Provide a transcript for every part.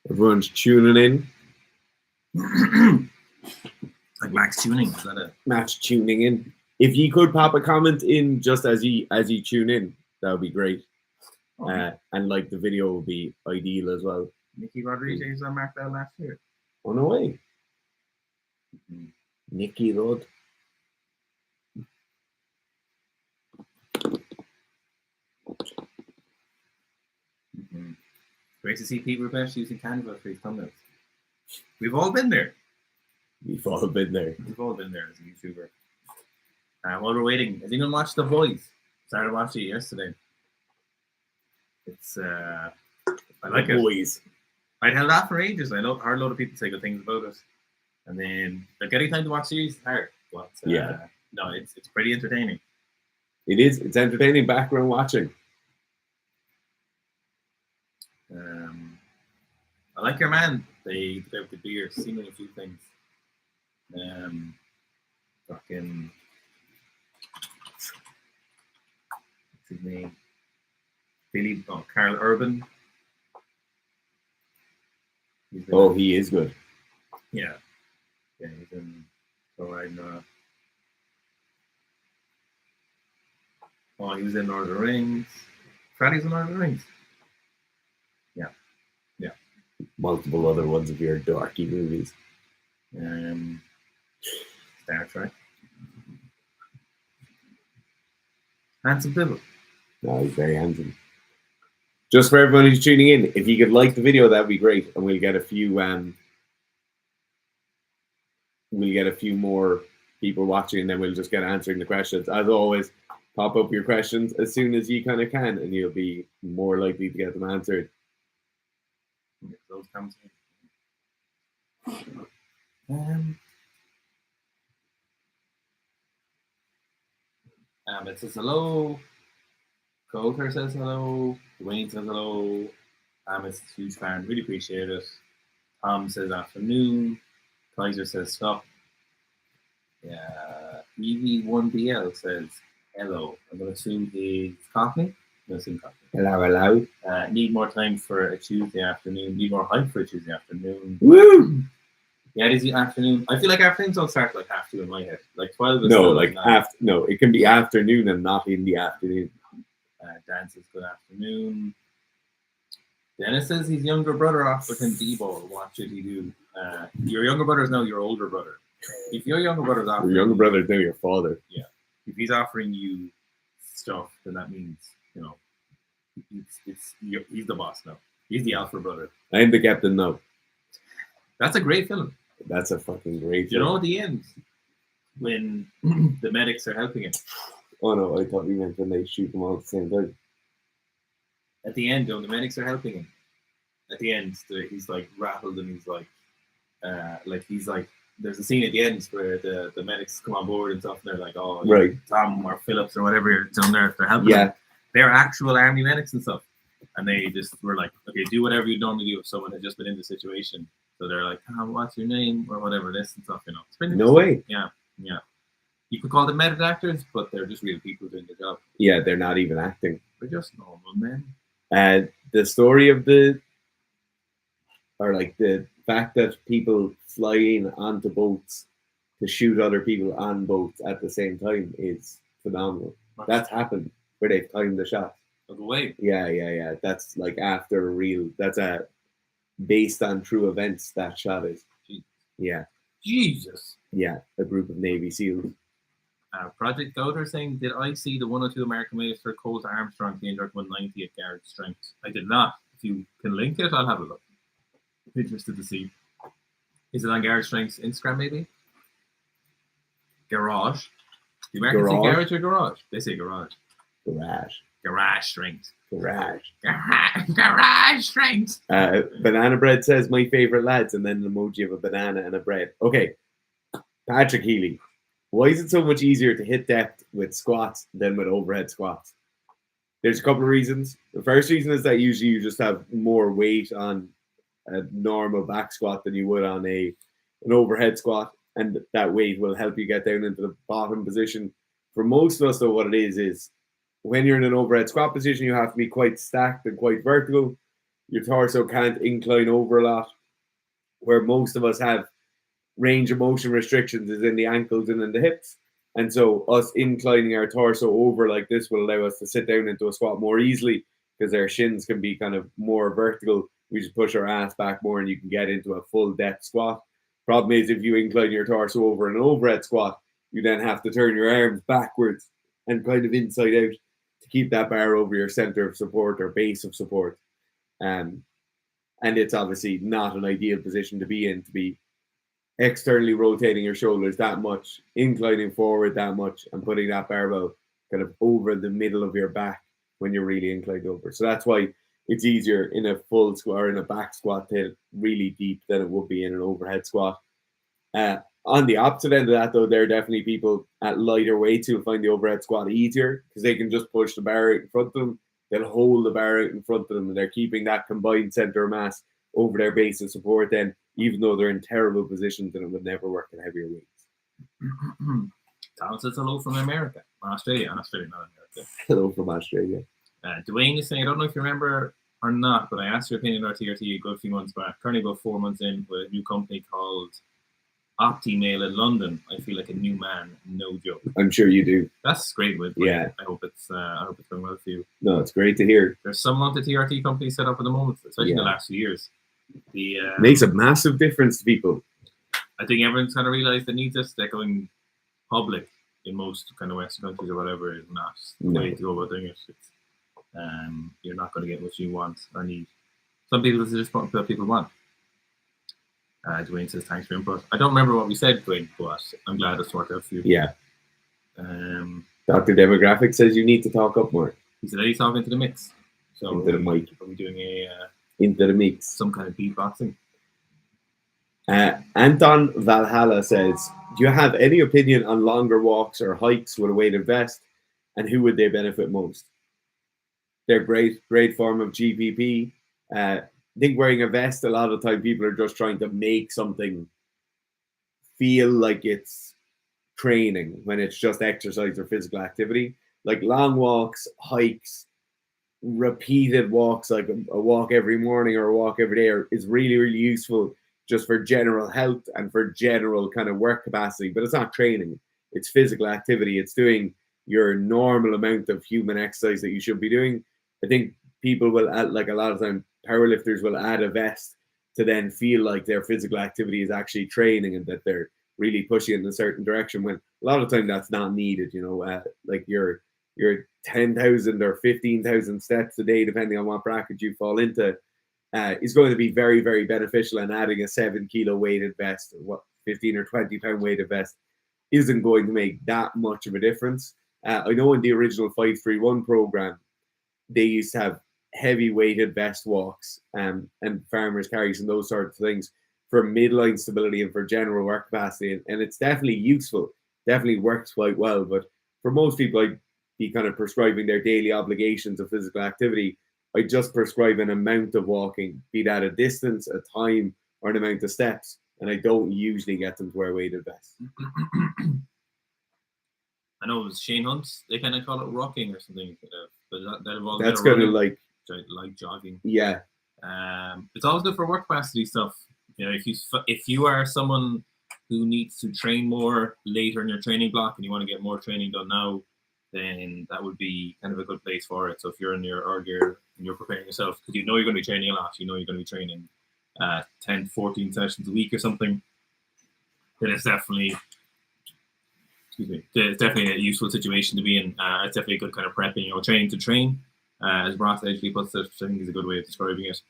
Everyone's tuning in. Like Max tuning, is that it? Max tuning in. If you could pop a comment in just as you tune in, that would be great. And like the video would be ideal as well. Nicky Rodriguez on marked out last year. Oh no way. Nicky Rod. Great to see Pete Rubesh using Canva for his thumbnails. We've all been there. We've all been there. We've all been there as a YouTuber. While we're waiting, has anyone watched The Boys? Started watching it yesterday. It's I like The it. Boys. I'd held that for ages. I know a hard load of people say good things about it, and then getting time to watch series is hard. But yeah, no, it's pretty entertaining. It is. It's entertaining background watching. I like your man. They put out the beer. Seen a few things. Fucking. What's his name? Carl Urban. He is good. Yeah. Yeah, he's in. So I know. Oh, he was in Lord of the Rings. Freddy's in Lord of the Rings. Yeah. Yeah. Multiple other ones of your dorky movies. Star Trek. Handsome Pibble. No, he's very handsome. Just for everyone who's tuning in, if you could like the video, that'd be great, and we'll get a few more people watching, and then we'll just get answering the questions. As always, pop up your questions as soon as you kind of can, and you'll be more likely to get them answered. Those comes it says hello. Coulter says hello. Dwayne says hello. It's a huge fan. Really appreciate it. Tom says afternoon. Kaiser says stop. Yeah. EV1BL says hello. I'm going to assume he's Cockney. Hello. Need more time for a Tuesday afternoon. Need more hype for a Tuesday afternoon. Woo! Yeah, it is the afternoon. I feel like afternoons don't start like half 2 in my head. Like 12 is no, like after. No, it can be afternoon and not in the afternoon. Dan says good afternoon. Dennis says his younger brother offered him D-ball. What should he do? Your younger brother is now your older brother. If your younger brother's offering your younger brother is now your father. Yeah. If he's offering you stuff, then that means, you know, he's the boss now. He's the alpha brother. I'm the captain now. That's a great film. That's a fucking great film. You know at the end when the medics are helping him. Oh no, I thought you meant when they shoot them all at the same time. At the end, when the medics are helping him, at the end, he's like rattled and he's like there's a scene at the end where the medics come on board and stuff, and they're like, oh, right, Tom or Phillips or whatever it's on there, if they're helping him. They're actual army medics and stuff. And they just were like, okay, do whatever you normally do if someone has just been in the situation. So they're like, Tom, what's your name? Or whatever, this and stuff, you know. It's pretty no way. Yeah. You could call them method actors, but they're just real people doing the job. Yeah, they're not even acting. They're just normal men. The story of the fact that people fly in onto boats to shoot other people on boats at the same time is phenomenal. That's happened where they've timed the shot. Of the way. Yeah. That's like after that's based on true events, that shot is. Yeah. Jesus. Yeah, a group of Navy SEALs. Project Gouter saying, did I see the 102 American Master Colt Armstrong being under 190 at Garrett Strength? I did not. If you can link it, I'll have a look. Interested to see. Is it on Garrett Strength's Instagram, maybe? Garage. The Americans say garage or garage? They say garage. Garage Strength. Garage Strength. Banana Bread says, my favorite lads, and then an emoji of a banana and a bread. Okay. Patrick Healy. Why is it so much easier to hit depth with squats than with overhead squats? There's a couple of reasons. The first reason is that usually you just have more weight on a normal back squat than you would on an overhead squat, and that weight will help you get down into the bottom position. For most of us, though, what it is when you're in an overhead squat position, you have to be quite stacked and quite vertical. your torso can't incline over a lot, where most of us have range of motion restrictions is in the ankles and in the hips. And so us inclining our torso over like this will allow us to sit down into a squat more easily because our shins can be kind of more vertical. We just push our ass back more and you can get into a full depth squat. Problem is, if you incline your torso over an overhead squat, you then have to turn your arms backwards and kind of inside out to keep that bar over your center of support or base of support. And it's obviously not an ideal position to be externally rotating your shoulders that much, inclining forward that much, and putting that barbell kind of over the middle of your back when you're really inclined over. So that's why it's easier in a full squat or in a back squat to hit really deep than it would be in an overhead squat. On the opposite end of that, though, there are definitely people at lighter weights who find the overhead squat easier because they can just push the bar out in front of them. They'll hold the bar out in front of them, and they're keeping that combined center of mass over their base of support then, even though they're in terrible positions and it would never work at heavier weights. Thomas says hello from America. Australia, not America. Hello from Australia. Dwayne is saying, I don't know if you remember or not, but I asked your opinion on TRT a good few months back. Currently about 4 months in with a new company called Optimail in London. I feel like a new man, no joke. I'm sure you do. That's great, with yeah. I hope it's going well for you. No, it's great to hear. There's some amount of TRT companies set up at the moment, especially in the last few years. Makes a massive difference to people. I think everyone's kind of realized that needs us. They're going public in most kind of Western countries or whatever is not the way to go about doing it. It's, you're not going to get what you want or need. Some people it's just what people want. Dwayne says thanks for input. I don't remember what we said, Dwayne, but I'm glad it's worked out for you. Yeah. Dr. Demographic says you need to talk up more. He said he's talking to the mix. So into the mic. Are we doing into the mix? Some kind of beatboxing. Anton Valhalla says, do you have any opinion on longer walks or hikes with a weighted vest, and who would they benefit most? They're great form of GPP. I think wearing a vest, a lot of the time people are just trying to make something feel like it's training when it's just exercise or physical activity. Like long walks, hikes, repeated walks, like a walk every morning or a walk every day is really, really useful just for general health and for general kind of work capacity. But it's not training. It's physical activity. It's doing your normal amount of human exercise that you should be doing. I think people will add, like a lot of time, powerlifters will add a vest to then feel like their physical activity is actually training and that they're really pushing in a certain direction, when a lot of time that's not needed. You know, like your 10,000 or 15,000 steps a day, depending on what bracket you fall into, is going to be very, very beneficial. And adding a 7 kilo weighted vest, or what 15 or 20 pound weighted vest, isn't going to make that much of a difference. I know in the original 531 program, they used to have heavy weighted vest walks and farmers carries and those sorts of things for midline stability and for general work capacity. And it's definitely useful, definitely works quite well. But for most people, I'd be kind of prescribing their daily obligations of physical activity. I just prescribe an amount of walking, be that a distance, a time, or an amount of steps. And I don't usually get them to wear weighted vests. I know it was Shane Hunt. They kind of call it rocking or something. But that involves that's kind of like jogging. Yeah. It's always good for work capacity stuff. You know, if you are someone who needs to train more later in your training block and you want to get more training done now, then that would be kind of a good place for it. So if you're in you're preparing yourself because you know you're going to be training a lot, you know you're going to be training 10 to 14 sessions a week or something, then it's definitely a useful situation to be in. It's definitely a good kind of prepping, you know, training to train, as Ross actually puts it. I think is a good way of describing it.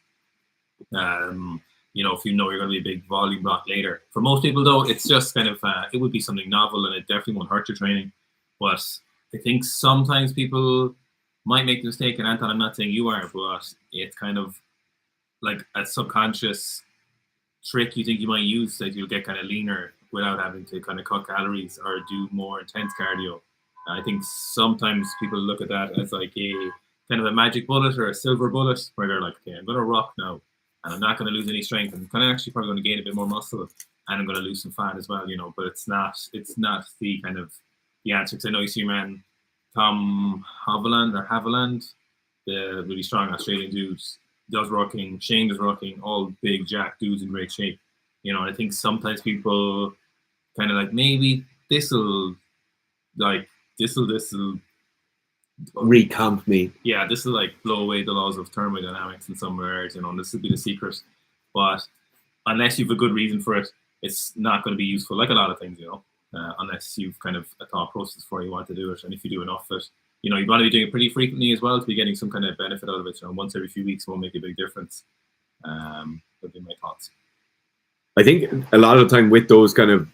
You know, if you know you're going to be a big volume block later. For most people, though, it's just kind of it would be something novel, and it definitely won't hurt your training. But I think sometimes people might make the mistake, and Anton, I'm not saying you are, but it's kind of like a subconscious trick you think you might use that you'll get kind of leaner without having to kind of cut calories or do more intense cardio. I think sometimes people look at that as like a kind of a magic bullet or a silver bullet where they're like, okay, I'm going to rock now and I'm not going to lose any strength. I'm kind of actually probably going to gain a bit more muscle and I'm going to lose some fat as well, you know, but it's not the kind of the answer. Because I know you see man Tom Haviland, the really strong Australian dude, does rucking, Shane does rucking, all big jack dudes in great shape. You know, I think sometimes people kind of like, maybe this'll Recomp me. yeah, this will like blow away the laws of thermodynamics in some areas, you know, and this will be the secret. But unless you've a good reason for it, it's not going to be useful, like a lot of things, you know, unless you've kind of a thought process for you want to do it. And if you do enough of it, you know, you want to be doing it pretty frequently as well to be getting some kind of benefit out of it. You know, once every few weeks won't make a big difference. Would be my thoughts. I think a lot of the time with those kind of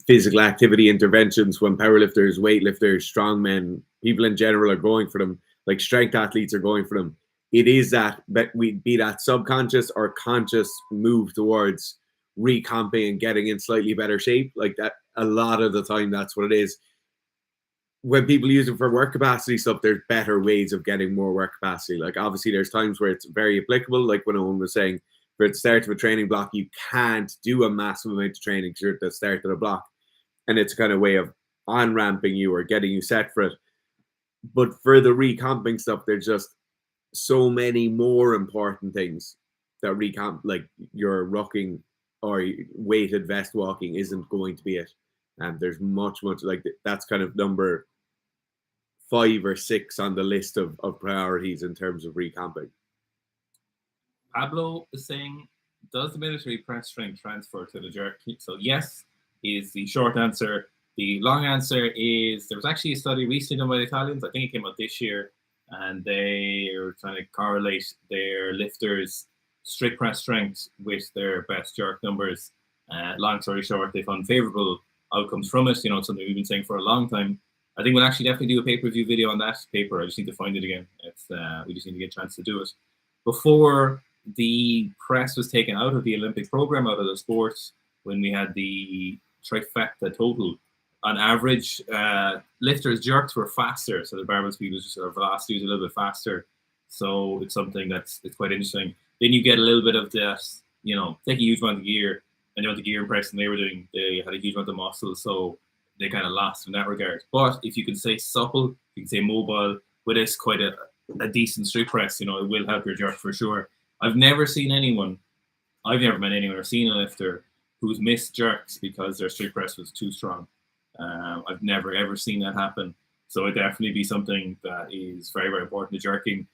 physical activity interventions, when powerlifters, weightlifters, strongmen, people in general are going for them, like strength athletes are going for them, it is that we be that subconscious or conscious move towards recomping and getting in slightly better shape. Like that, a lot of the time, that's what it is. When people use it for work capacity stuff, there's better ways of getting more work capacity. Like obviously there's times where it's very applicable, like when Owen was saying, for the start of a training block, you can't do a massive amount of training because you're at the start of the block. And it's a kind of way of on-ramping you or getting you set for it. But for the recomping stuff, there's just so many more important things that recomp, like your rucking or weighted vest walking isn't going to be it. And there's much, like that's kind of number 5 or 6 on the list of priorities in terms of recomping. Pablo is saying, does the military press strength transfer to the jerk? So yes is the short answer. The long answer is there was actually a study recently done by the Italians. I think it came out this year, and they are trying to correlate their lifters' strict press strength with their best jerk numbers. Long story short, they found favorable outcomes from it. You know, it's something we've been saying for a long time. I think we'll actually definitely do a pay-per-view video on that paper. I just need to find it again. We just need to get a chance to do it. Before the press was taken out of the Olympic program, out of the sports, when we had the trifecta total, on average, lifters' jerks were faster. So the barbell speed was just, or velocity was a little bit faster. So it's something it's quite interesting. Then you get a little bit of that, you know, take a huge amount of gear, and you know, the gear and pressing they had a huge amount of muscle. So they kind of lost in that regard. But if you can say supple, you can say mobile, with this quite a decent strict press, you know, it will help your jerk for sure. I've never met anyone or seen a lifter who's missed jerks because their strict press was too strong. I've never ever seen that happen. So it definitely be something that is very, very important to jerking.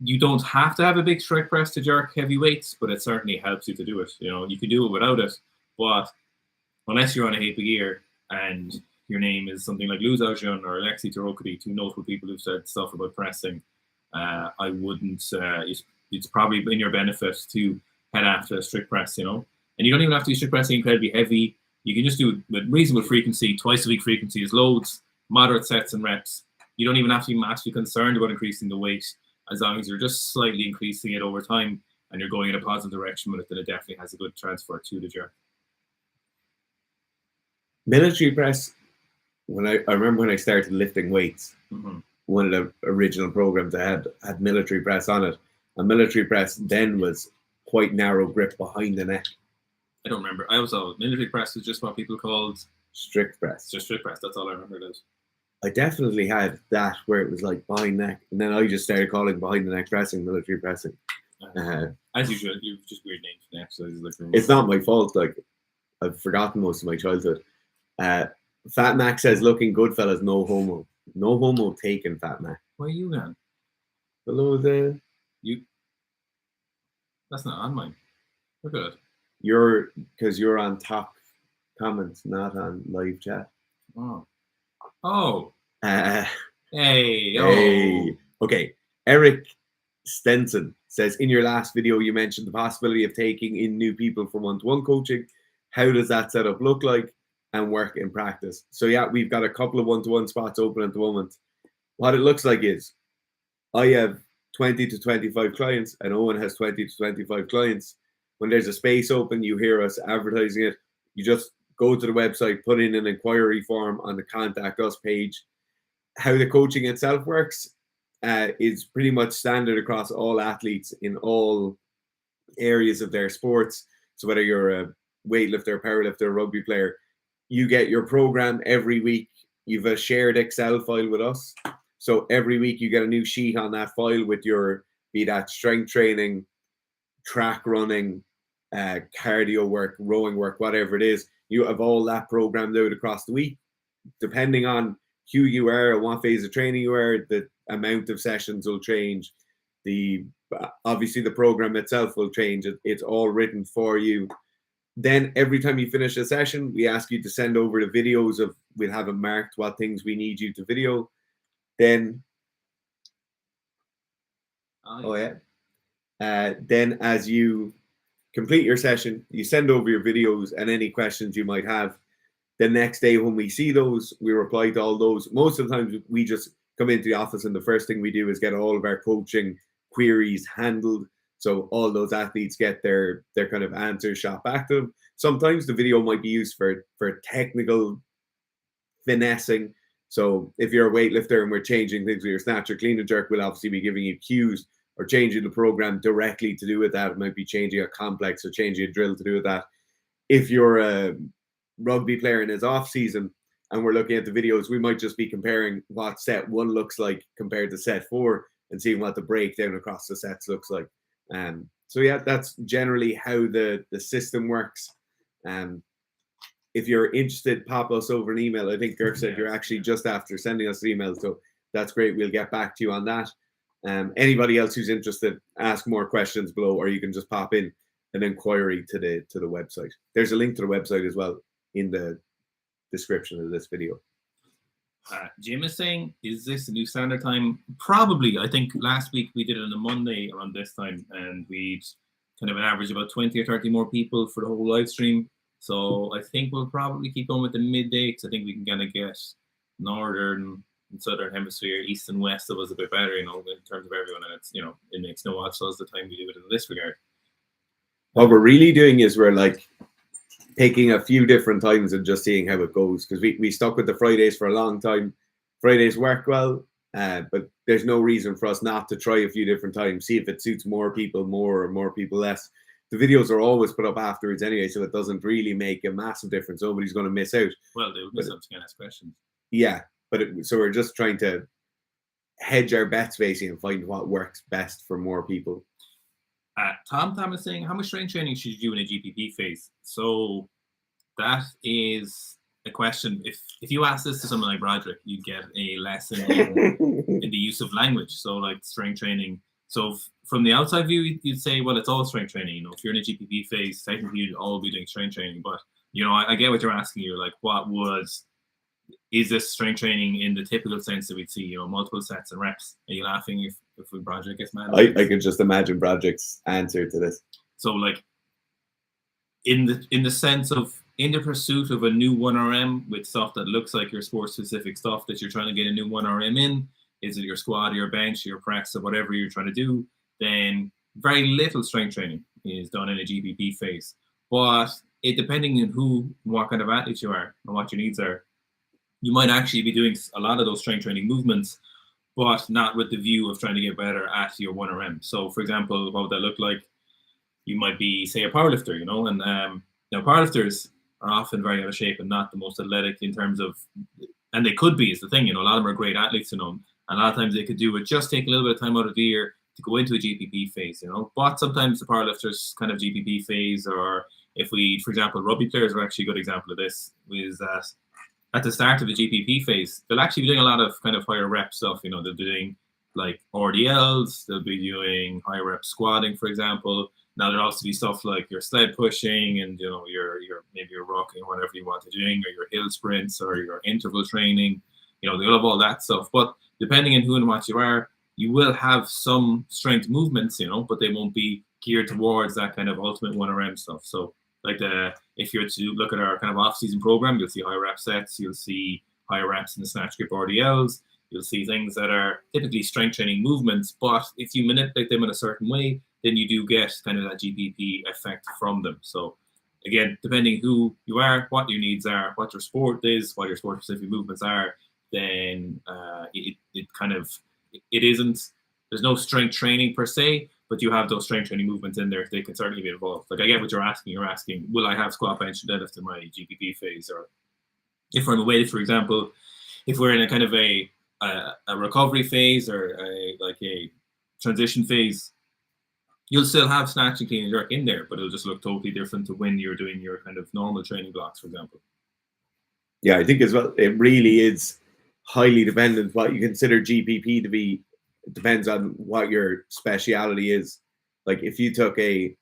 You don't have to have a big strict press to jerk heavy weights, but it certainly helps you to do it. You know, you can do it without it, but unless you're on a heap of gear and your name is something like Lou Zhaojun or Alexei Tarokody, 2 notable people who've said stuff about pressing, I wouldn't. It's probably in your benefit to head after a strict press, you know. And you don't even have to do strict pressing incredibly heavy. You can just do it with reasonable frequency. Twice a week frequency is loads, moderate sets and reps. You don't even have to be massively concerned about increasing the weight, as long as you're just slightly increasing it over time and you're going in a positive direction with it, then it definitely has a good transfer to the jerk. Military press, I remember when I started lifting weights, one of the original programs I had military press on it. A military press then was quite narrow grip behind the neck. I don't remember. I also, military press is just what people called strict press. Just strict press. That's all I remember it as. I definitely had that where it was like behind neck, and then I just started calling behind the neck pressing military pressing. As usual, you've just weird names for the exercises. Like it's not my fault. Like I've forgotten most of my childhood. Fat Mac says, "Looking good, fellas. No homo. No homo taken, Fat Mac." Where are you then? Below the. You. That's not on mine. Look at it. Because you're on top comments, not on live chat. Oh. Oh. Hey. Oh. Okay. Eric Stenson says, in your last video, you mentioned the possibility of taking in new people for one-to-one coaching. How does that setup look like and work in practice? So yeah, we've got a couple of one-to-one spots open at the moment. What it looks like is I have 20 to 25 clients and Owen has 20 to 25 clients. When there's a space open, you hear us advertising it. You just go to the website, put in an inquiry form on the contact us page. How the coaching itself works is pretty much standard across all athletes in all areas of their sports. So whether you're a weightlifter, powerlifter, rugby player, you get your program every week. You've a shared Excel file with us. So every week you get a new sheet on that file with your, be that strength training, track running, cardio work, rowing work, whatever it is. You have all that programmed out across the week, depending on who you are and what phase of training you are. The amount of sessions will change. Obviously the program itself will change. It's all written for you. Then every time you finish a session, we ask you to send over the videos of, we'll have it marked what things we need you to video. Then, then as you complete your session, you send over your videos and any questions you might have. The next day when we see those, we reply to all those. Most of the time we just come into the office and the first thing we do is get all of our coaching queries handled. So all those athletes get their kind of answers shot back to them. Sometimes the video might be used for technical finessing. So if you're a weightlifter and we're changing things with your snatch or clean and jerk, we'll obviously be giving you cues or changing the program directly to do with that. It might be changing a complex or changing a drill to do with that. If you're a rugby player in his off season and we're looking at the videos, we might just be comparing what set 1 looks like compared to set 4 and seeing what the breakdown across the sets looks like. So yeah, that's generally how the system works. If you're interested, pop us over an email. I think Girk said you're actually just after sending us an email, so that's great. We'll get back to you on that. Anybody else who's interested, ask more questions below, or you can just pop in an inquiry to the website. There's a link to the website as well in the description of this video. Jim is saying, is this a new standard time? Probably. I think last week we did it on a Monday around this time, and we'd kind of an average about 20 or 30 more people for the whole live stream. So I think we'll probably keep going with the midday, because I think we can kind of get northern and southern hemisphere, east and west of us a bit better, in terms of everyone. And it's, it makes no odds to us the time we do it in this regard. What we're really doing is we're like taking a few different times and just seeing how it goes, because we stuck with the Fridays for a long time. Fridays work well, but there's no reason for us not to try a few different times, see if it suits more people more or more people less. The videos are always put up afterwards anyway, so it doesn't really make a massive difference. Nobody's going to miss out. Well, they'll miss out to ask questions. Yeah, but so we're just trying to hedge our bets basically and find what works best for more people. Tom is saying, how much strength training should you do in a GPP phase? So that is a question. If you ask this to someone like Broderick, you get a lesson in the use of language. So like strength training. So from the outside view, you'd say, well, it's all strength training. If you're in a GPP phase, technically you'd all be doing strength training. But I get what you're asking. You're like, is this strength training in the typical sense that we'd see, multiple sets and reps? Are you laughing if Broderick gets mad? I can just imagine Broderick's answer to this. So like in the sense of, in the pursuit of a new 1RM with stuff that looks like your sport specific stuff that you're trying to get a new 1RM in, is it your squat or your bench or your press or whatever you're trying to do, then very little strength training is done in a GPP phase. But depending on what kind of athlete you are and what your needs are, you might actually be doing a lot of those strength training movements, but not with the view of trying to get better at your 1RM. So for example, what would that look like? You might be, say, a powerlifter, and now powerlifters are often very out of shape and not the most athletic in terms of, and they could be, is the thing, a lot of them are great athletes, and a lot of times they could do it, just take a little bit of time out of the year to go into a GPP phase, but sometimes the powerlifters kind of GPP phase, or if we, for example, rugby players are actually a good example of this, is that at the start of the GPP phase, they'll actually be doing a lot of kind of higher rep stuff, they'll be doing like RDLs, they'll be doing high rep squatting, for example. Now there'll also be stuff like your sled pushing and your maybe your rocking, whatever you want to do, or your hill sprints or your interval training. They'll have all that stuff. But depending on who and what you are, you will have some strength movements, but they won't be geared towards that kind of ultimate 1RM stuff. So like if you're to look at our kind of off-season program, you'll see high rep sets, you'll see higher reps in the snatch grip RDLs, you'll see things that are typically strength training movements, but if you manipulate them in a certain way, then you do get kind of that GPP effect from them. So again, depending who you are, what your needs are, what your sport is, what your sport specific movements are, then it isn't, there's no strength training per se, but you have those strength training movements in there. They can certainly be involved. Like I get what you're asking. You're asking, will I have squat, bench, and deadlift in my GPP phase? Or if we're in a weight, for example, if we're in a kind of a recovery phase or a transition phase, You'll still have snatch and clean and jerk in there, but it'll just look totally different to when you're doing your kind of normal training blocks, for example. Yeah, I think as well, it really is highly dependent. What you consider GPP to be, it depends on what your speciality is. Like if you took a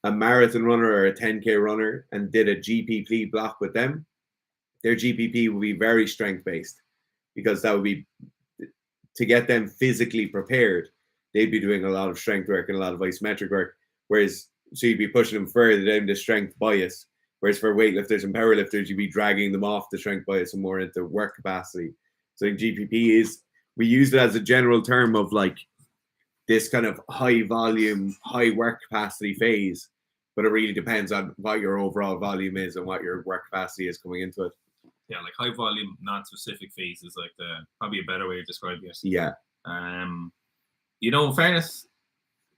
marathon runner or a 10K runner and did a GPP block with them, their GPP will be very strength based, because that would be to get them physically prepared. They'd be doing a lot of strength work and a lot of isometric work, whereas so you'd be pushing them further down the strength bias. Whereas for weightlifters and powerlifters, you'd be dragging them off the strength bias and more into work capacity. So GPP is, we use it as a general term of like this kind of high volume, high work capacity phase, but it really depends on what your overall volume is and what your work capacity is coming into it. Yeah, like high volume, non-specific phase is like probably a better way of describing it. Yeah. You know, in fairness,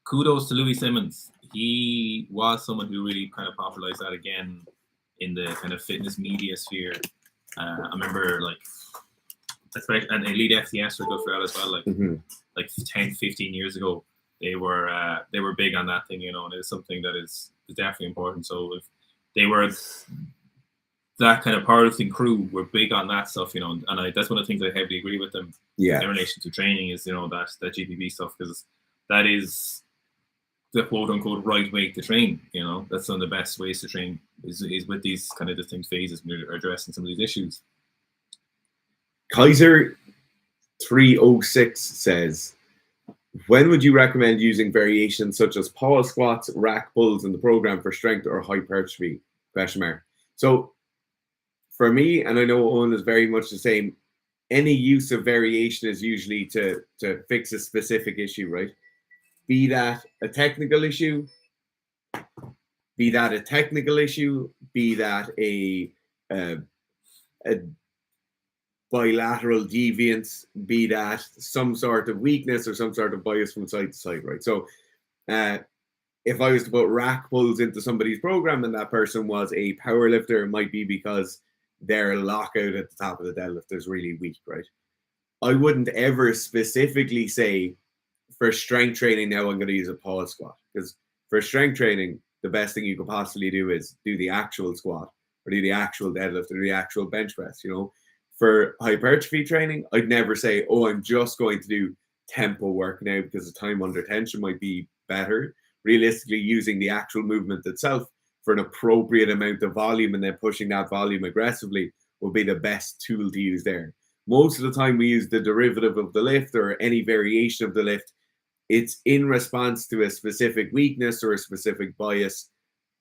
kudos to Louis Simmons. He was someone who really kind of popularized that again in the kind of fitness media sphere. I remember like, especially, and Elite FTS were good for that as well. Like, like 10, 15 years ago, they were big on that thing, you know, and it's something that is definitely important. So if they were that kind of powerlifting crew, were big on that stuff, you know, and that's one of the things I heavily agree with them. Yeah. In relation to training is, you know, that GPP stuff, because that is the quote unquote right way to train. You know, that's one of the best ways to train is with these kind of distinct phases when you're addressing some of these issues. Kaiser 306 says, when would you recommend using variations such as pause squats, rack pulls in the program for strength or hypertrophy? ? So for me, and I know Owen is very much the same, any use of variation is usually to fix a specific issue, right? Be that a technical issue, be that a bilateral deviance, be that some sort of weakness or some sort of bias from side to side, right? So if I was to put rack pulls into somebody's program and that person was a power lifter, it might be because their lockout at the top of the deadlift is really weak, right? I wouldn't ever specifically say for strength training, now I'm going to use a pause squat, because for strength training, the best thing you could possibly do is do the actual squat or do the actual deadlift or the actual bench press, you know. For hypertrophy training, I'd never say, oh, I'm just going to do tempo work now because the time under tension might be better. Realistically, using the actual movement itself for an appropriate amount of volume and then pushing that volume aggressively will be the best tool to use there. Most of the time we use the derivative of the lift or any variation of the lift. It's in response to a specific weakness or a specific bias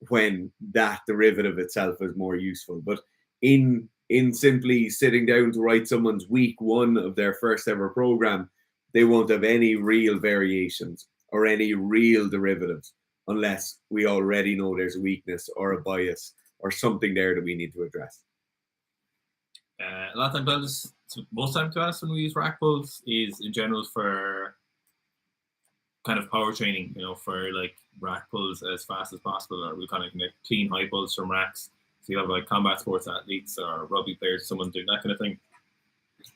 when that derivative itself is more useful. But in simply sitting down to write someone's week one of their first ever program, they won't have any real variations or any real derivatives unless we already know there's a weakness or a bias or something there that we need to address. A lot of times, most time to us when we use rack pulls is in general for kind of power training, you know, for like rack pulls as fast as possible, or we kind of get clean high pulls from racks. So you have like combat sports athletes or rugby players, someone doing that kind of thing.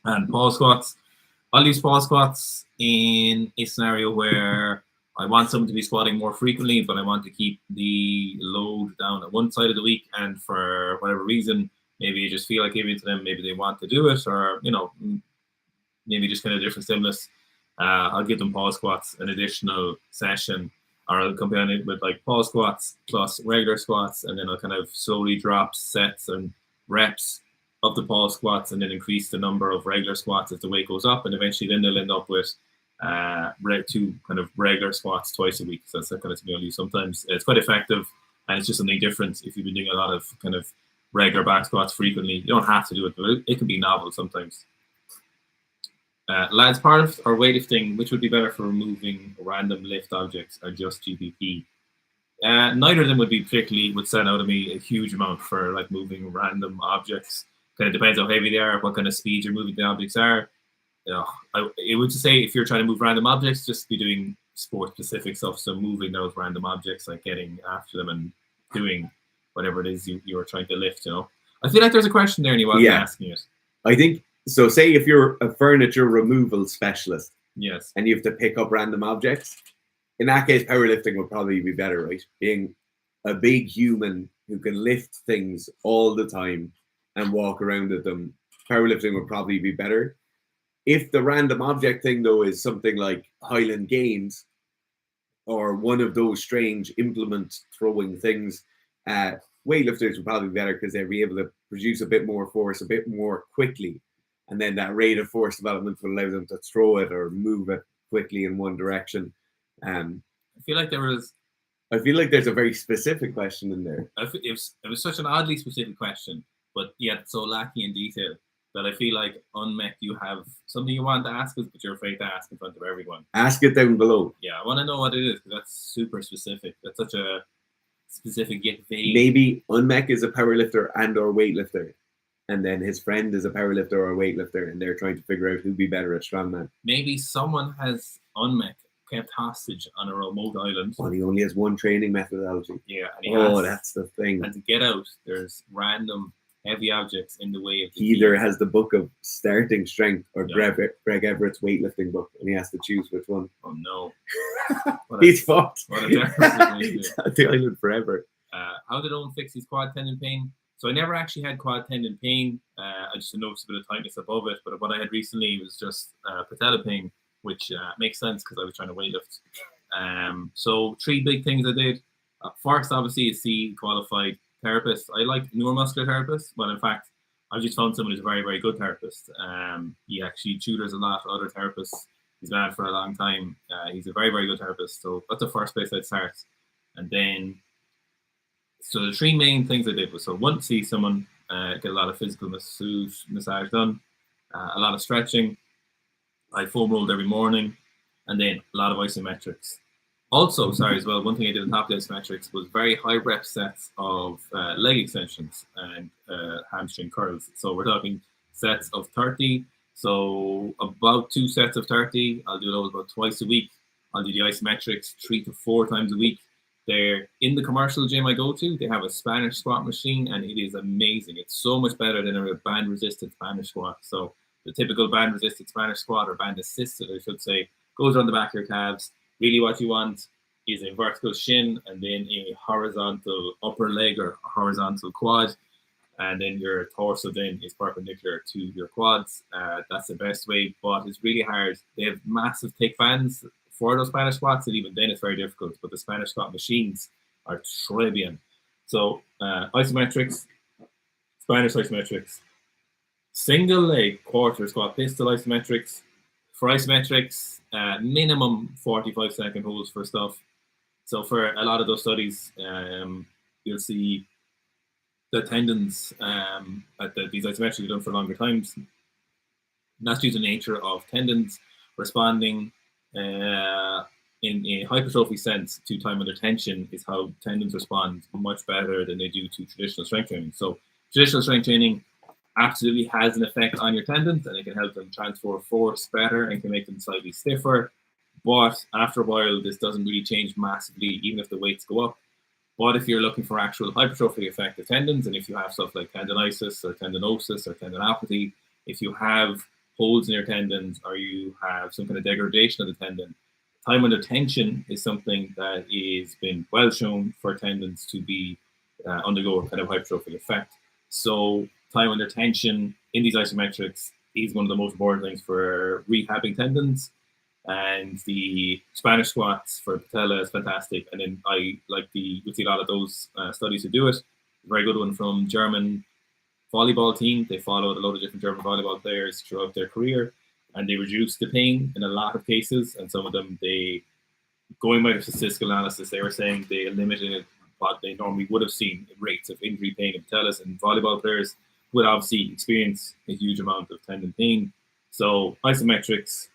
And pause squats, I'll use pause squats in a scenario where I want someone to be squatting more frequently, but I want to keep the load down at one side of the week. And for whatever reason, maybe you just feel like giving it to them, maybe they want to do it, or, you know, maybe just kind of different stimulus. I'll give them pause squats, an additional session, or I'll combine it with like pause squats plus regular squats, and then I'll kind of slowly drop sets and reps of the pause squats, and then increase the number of regular squats as the weight goes up, and eventually then they'll end up with two kind of regular squats twice a week. So that's the kind of thing I'll use sometimes. It's quite effective, and it's just something different if you've been doing a lot of kind of regular back squats frequently. You don't have to do it, but it can be novel sometimes. Lads, part of our weightlifting, which would be better for removing random lift objects or just GPP? Neither of them would stand out to me a huge amount for like moving random objects. Kind of depends how heavy they are, what kind of speed you're moving the objects are. It would just say if you're trying to move random objects, just be doing sport-specific stuff. So moving those random objects, like getting after them and doing whatever it is you were trying to lift, you know. I feel like there's a question there and you wasn't asking it. I think, so say if you're a furniture removal specialist, yes, and you have to pick up random objects, in that case, powerlifting would probably be better, right? Being a big human who can lift things all the time and walk around with them, powerlifting would probably be better. If the random object thing, though, is something like Highland Games or one of those strange implement throwing things, weightlifters would probably be better because they'd be able to produce a bit more force a bit more quickly. And then that rate of force development will allow them to throw it or move it quickly in one direction. I feel like there's a very specific question in there. It was such an oddly specific question, but yet so lacking in detail that I feel like unmet you have something you want to ask us, but you're afraid to ask in front of everyone. Ask it down below. Yeah, I want to know what it is because that's super specific. That's such a specific yet vague. Maybe Unmech is a powerlifter and or weightlifter, and then his friend is a powerlifter or a weightlifter, and they're trying to figure out who'd be better at strongman. Maybe someone has Unmech kept hostage on a remote island. Well, he only has one training methodology. Yeah, and that's the thing. And to get out, there's random heavy objects in the way of. He either has the book of starting strength or Greg Everett's weightlifting book, and he has to choose which one. Oh no! He's fucked. What a terrible He's at the island forever. How did Owen fix his quad tendon pain? So I never actually had quad tendon pain. I just noticed a bit of tightness above it, but what I had recently was just patella pain, which makes sense because I was trying to weightlift. So 3 big things I did. First, obviously, is see qualified therapist. I like neuromuscular therapists, but in fact, I just found someone who's a very, very good therapist. He actually tutors a lot of other therapists. He's been at it for a long time. He's a very, very good therapist. So that's the first place I'd start. And then, so the 3 main things I did was, so one, see someone, get a lot of physical massage done, a lot of stretching. I foam rolled every morning, and then a lot of isometrics. Also, as well, one thing I did on top of the isometrics was very high rep sets of leg extensions and hamstring curls. So we're talking sets of 30. So about 2 sets of 30. I'll do those about twice a week. I'll do the isometrics 3 to 4 times a week. They're in the commercial gym I go to. They have a Spanish squat machine, and it is amazing. It's so much better than a band-resisted Spanish squat. So the typical band-resisted Spanish squat, or band-assisted, I should say, goes around the back of your calves. Really what you want is a vertical shin and then a horizontal upper leg or horizontal quad. And then your torso then is perpendicular to your quads. That's the best way, but it's really hard. They have massive thick bands for those Spanish squats, and even then it's very difficult. But the Spanish squat machines are très bien. So isometrics, Spanish isometrics, single leg quarter squat pistol isometrics. For isometrics, minimum 45-second holds for stuff. So for a lot of those studies, you'll see the tendons at these isometrics are done for longer times. And that's due to the nature of tendons responding in a hypertrophy sense to time under tension is how tendons respond much better than they do to traditional strength training. So traditional strength training absolutely has an effect on your tendons, and it can help them transfer force better and can make them slightly stiffer. But after a while, this doesn't really change massively, even if the weights go up. But if you're looking for actual hypertrophy effect of tendons, and if you have stuff like tendonitis or tendinosis or tendinopathy, if you have holes in your tendons or you have some kind of degradation of the tendon, time under tension is something that is been well shown for tendons to be undergo a kind of hypertrophic effect. So time under tension in these isometrics is one of the most important things for rehabbing tendons. And the Spanish squats for patella is fantastic. And then I like you'll see a lot of those studies who do it. A very good one from German volleyball team. They followed a lot of different German volleyball players throughout their career, and they reduced the pain in a lot of cases. And some of them, going by the statistical analysis, they were saying they eliminated what they normally would have seen in rates of injury pain in patellas, and volleyball players would obviously experience a huge amount of tendon pain. So isometrics.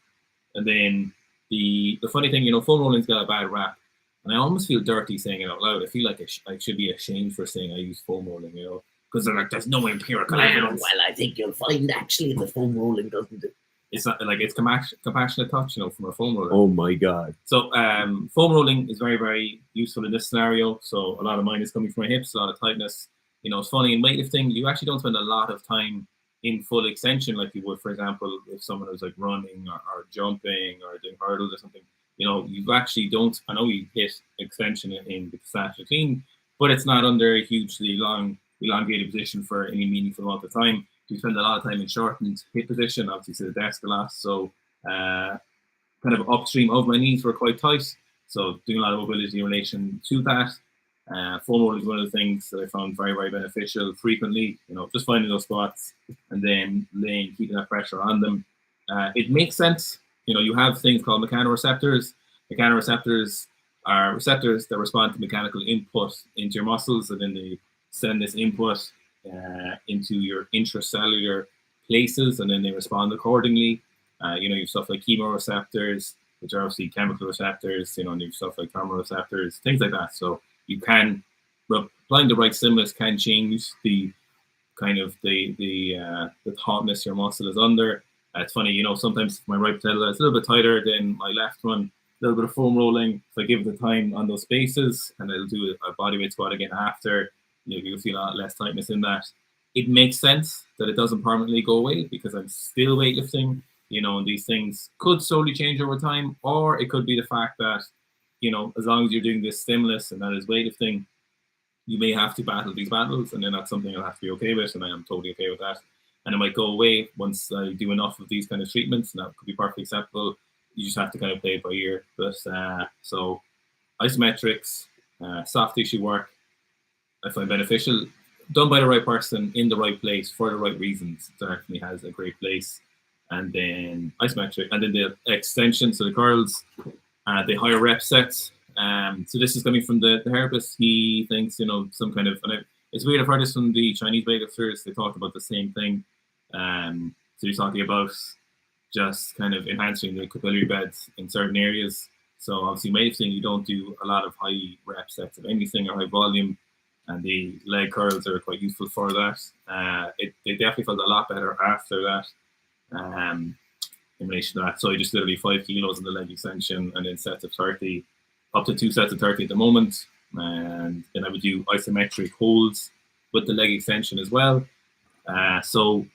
And then the funny thing, foam rolling's got a bad rap, and I almost feel dirty saying it out loud. I feel like I should be ashamed for saying I use foam rolling, because they're like, there's no empirical evidence. Well, I think you'll find actually the foam rolling doesn't it? It's not like it's compassionate touch, from a foam roller. Oh my god! So foam rolling is very, very useful in this scenario. So a lot of mine is coming from my hips, a lot of tightness. It's funny in weightlifting, you actually don't spend a lot of time in full extension like you would, for example, if someone was like running or jumping or doing hurdles or something. you actually don't. I know you hit extension in the snatch routine, but it's not under a hugely elongated position for any meaningful amount of time. You spend a lot of time in shortened hip position, obviously to the desk a lot. So kind of upstream of my knees were quite tight. So doing a lot of mobility in relation to that. Foam roll is one of the things that I found very, very beneficial frequently. Just finding those spots and then keeping that pressure on them. It makes sense. You have things called mechanoreceptors. Mechanoreceptors are receptors that respond to mechanical input into your muscles, and then they send this input into your intracellular places, and then they respond accordingly. You have stuff like chemoreceptors, which are obviously chemical receptors. And you have stuff like thermoreceptors, things like that. So you can applying the right stimulus can change the kind of the tautness your muscle is under. It's funny, sometimes my right patella is a little bit tighter than my left one. A little bit of foam rolling. If I give it the time on those spaces, and I'll do a bodyweight squat again after, you'll feel a lot less tightness in that. It makes sense that it doesn't permanently go away because I'm still weightlifting. And these things could slowly change over time, or it could be the fact that, as long as you're doing this stimulus and that is weightlifting, you may have to battle these battles, and then that's something I'll have to be okay with, and I am totally okay with that. And it might go away once I do enough of these kind of treatments, and that could be perfectly acceptable. You just have to kind of play it by ear. But so isometrics, soft tissue work, I find beneficial. Done by the right person in the right place for the right reasons, certainly has a great place. And then isometric, and then the extension, so the curls, the higher rep sets. So this is coming from the therapist. He thinks, some kind of, and it's weird, I've heard this from the Chinese weightlifters. They talked about the same thing. So he's talking about just kind of enhancing the capillary beds in certain areas. So obviously weightlifting, you don't do a lot of high rep sets of anything or high volume, and the leg curls are quite useful for that. They definitely felt a lot better after that. In relation to that, so I just literally 5 kilos in the leg extension, and then sets of 30, up to 2 sets of 30 at the moment, and then I would do isometric holds with the leg extension as well. So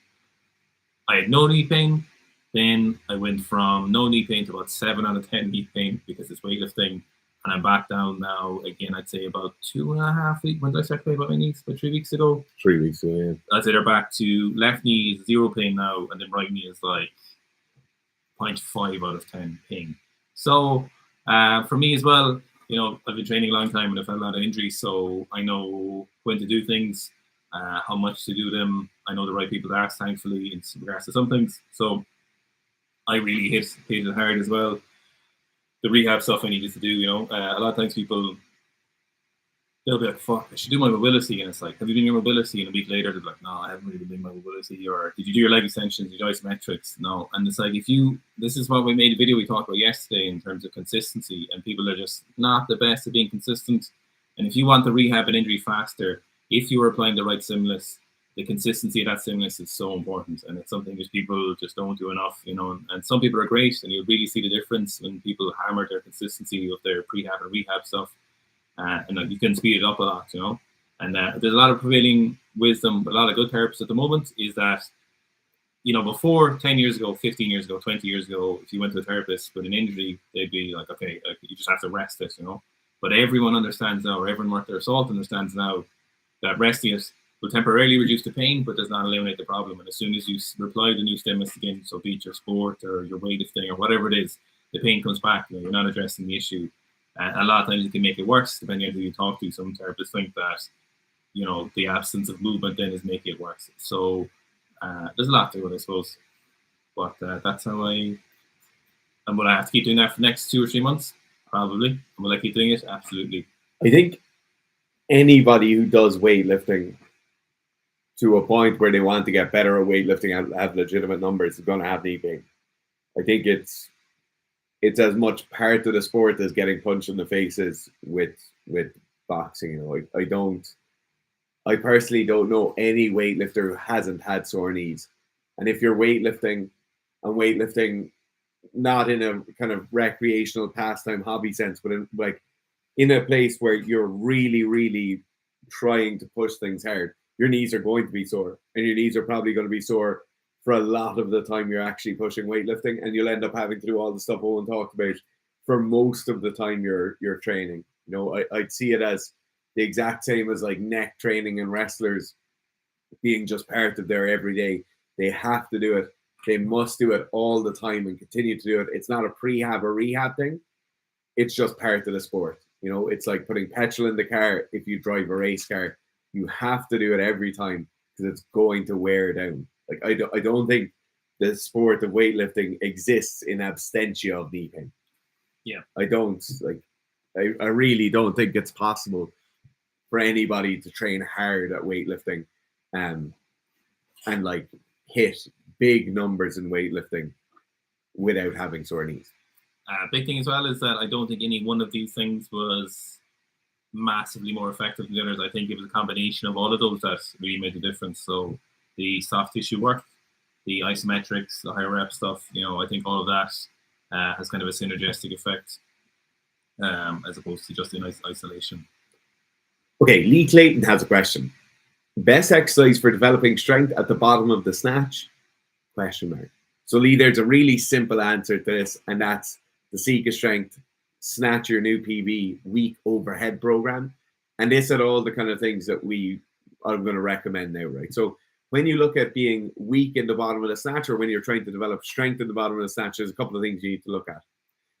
I had no knee pain. Then I went from no knee pain to about 7 out of 10 knee pain because it's weightlifting, and I'm back down now again. I'd say about 2.5 weeks. When did I start playing about my knees? About 3 weeks ago. 3 weeks ago, yeah. I'd say they're back to left knee is 0 pain now, and then right knee is like 0.5 out of 10 pain. So for me as well, I've been training a long time and I've had a lot of injuries, so I know when to do things, how much to do them. I know the right people to ask, thankfully, in regards to some things. So I really hit it hard as well. The rehab stuff I needed to do, a lot of times people, they'll be like, fuck, I should do my mobility. And it's like, have you done your mobility? And a week later, they're like, no, I haven't really been doing my mobility. Or did you do your leg extensions? Did you do isometrics? No. And it's like, this is what we made a video we talked about yesterday in terms of consistency. And people are just not the best at being consistent. And if you want to rehab an injury faster, if you are applying the right stimulus, the consistency of that stimulus is so important. And it's something that people just don't do enough, and some people are great. And you'll really see the difference when people hammer their consistency of their prehab and rehab stuff. And you can speed it up a lot, And there's a lot of prevailing wisdom, but a lot of good therapists at the moment is that, before 10 years ago, 15 years ago, 20 years ago, if you went to a therapist with an injury, they'd be like, okay, you just have to rest it, But everyone understands now, or everyone worth their salt understands now, that resting it will temporarily reduce the pain, but does not eliminate the problem. And as soon as you apply the new stimulus again, so be it your sport or your weightlifting or whatever it is, the pain comes back. You're not addressing the issue. A lot of times it can make it worse, depending on who you talk to. Some therapists think that, the absence of movement then is making it worse. So there's a lot to it, I suppose. But that's how and will I have to keep doing that for the next 2 or 3 months? Probably. And will I keep doing it? Absolutely. I think anybody who does weightlifting to a point where they want to get better at weightlifting and have legitimate numbers is going to have knee pain. I think it's as much part of the sport as getting punched in the faces with boxing. I personally don't know any weightlifter who hasn't had sore knees. And if you're weightlifting not in a kind of recreational pastime hobby sense, but in a place where you're really, really trying to push things hard, your knees are going to be sore, and your knees are probably going to be sore for a lot of the time you're actually pushing weightlifting, and you'll end up having to do all the stuff Owen talked about for most of the time you're training. You know, I'd see it as the exact same as like neck training and wrestlers being just part of their everyday. They have to do it. They must do it all the time and continue to do it. It's not a prehab or rehab thing. It's just part of the sport. You know, it's like putting petrol in the car. If you drive a race car, you have to do it every time because it's going to wear down. Like I don't think the sport of weightlifting exists in absentia of knee pain. Yeah, I don't like. I really don't think it's possible for anybody to train hard at weightlifting, and like hit big numbers in weightlifting without having sore knees. Big thing as well is that I don't think any one of these things was massively more effective than the others. I think it was a combination of all of those that really made the difference. So the soft tissue work, the isometrics, the higher rep stuff, you know, I think all of that has kind of a synergistic effect as opposed to just in isolation. Okay, Lee Clayton has a question. Best exercise for developing strength at the bottom of the snatch? Question mark. So Lee, there's a really simple answer to this, and that's the Seek Strength Snatch Your New PB week overhead program. And this are all the kind of things that I'm going to recommend now, right? So when you look at being weak in the bottom of the snatch, or when you're trying to develop strength in the bottom of the snatch, there's a couple of things you need to look at.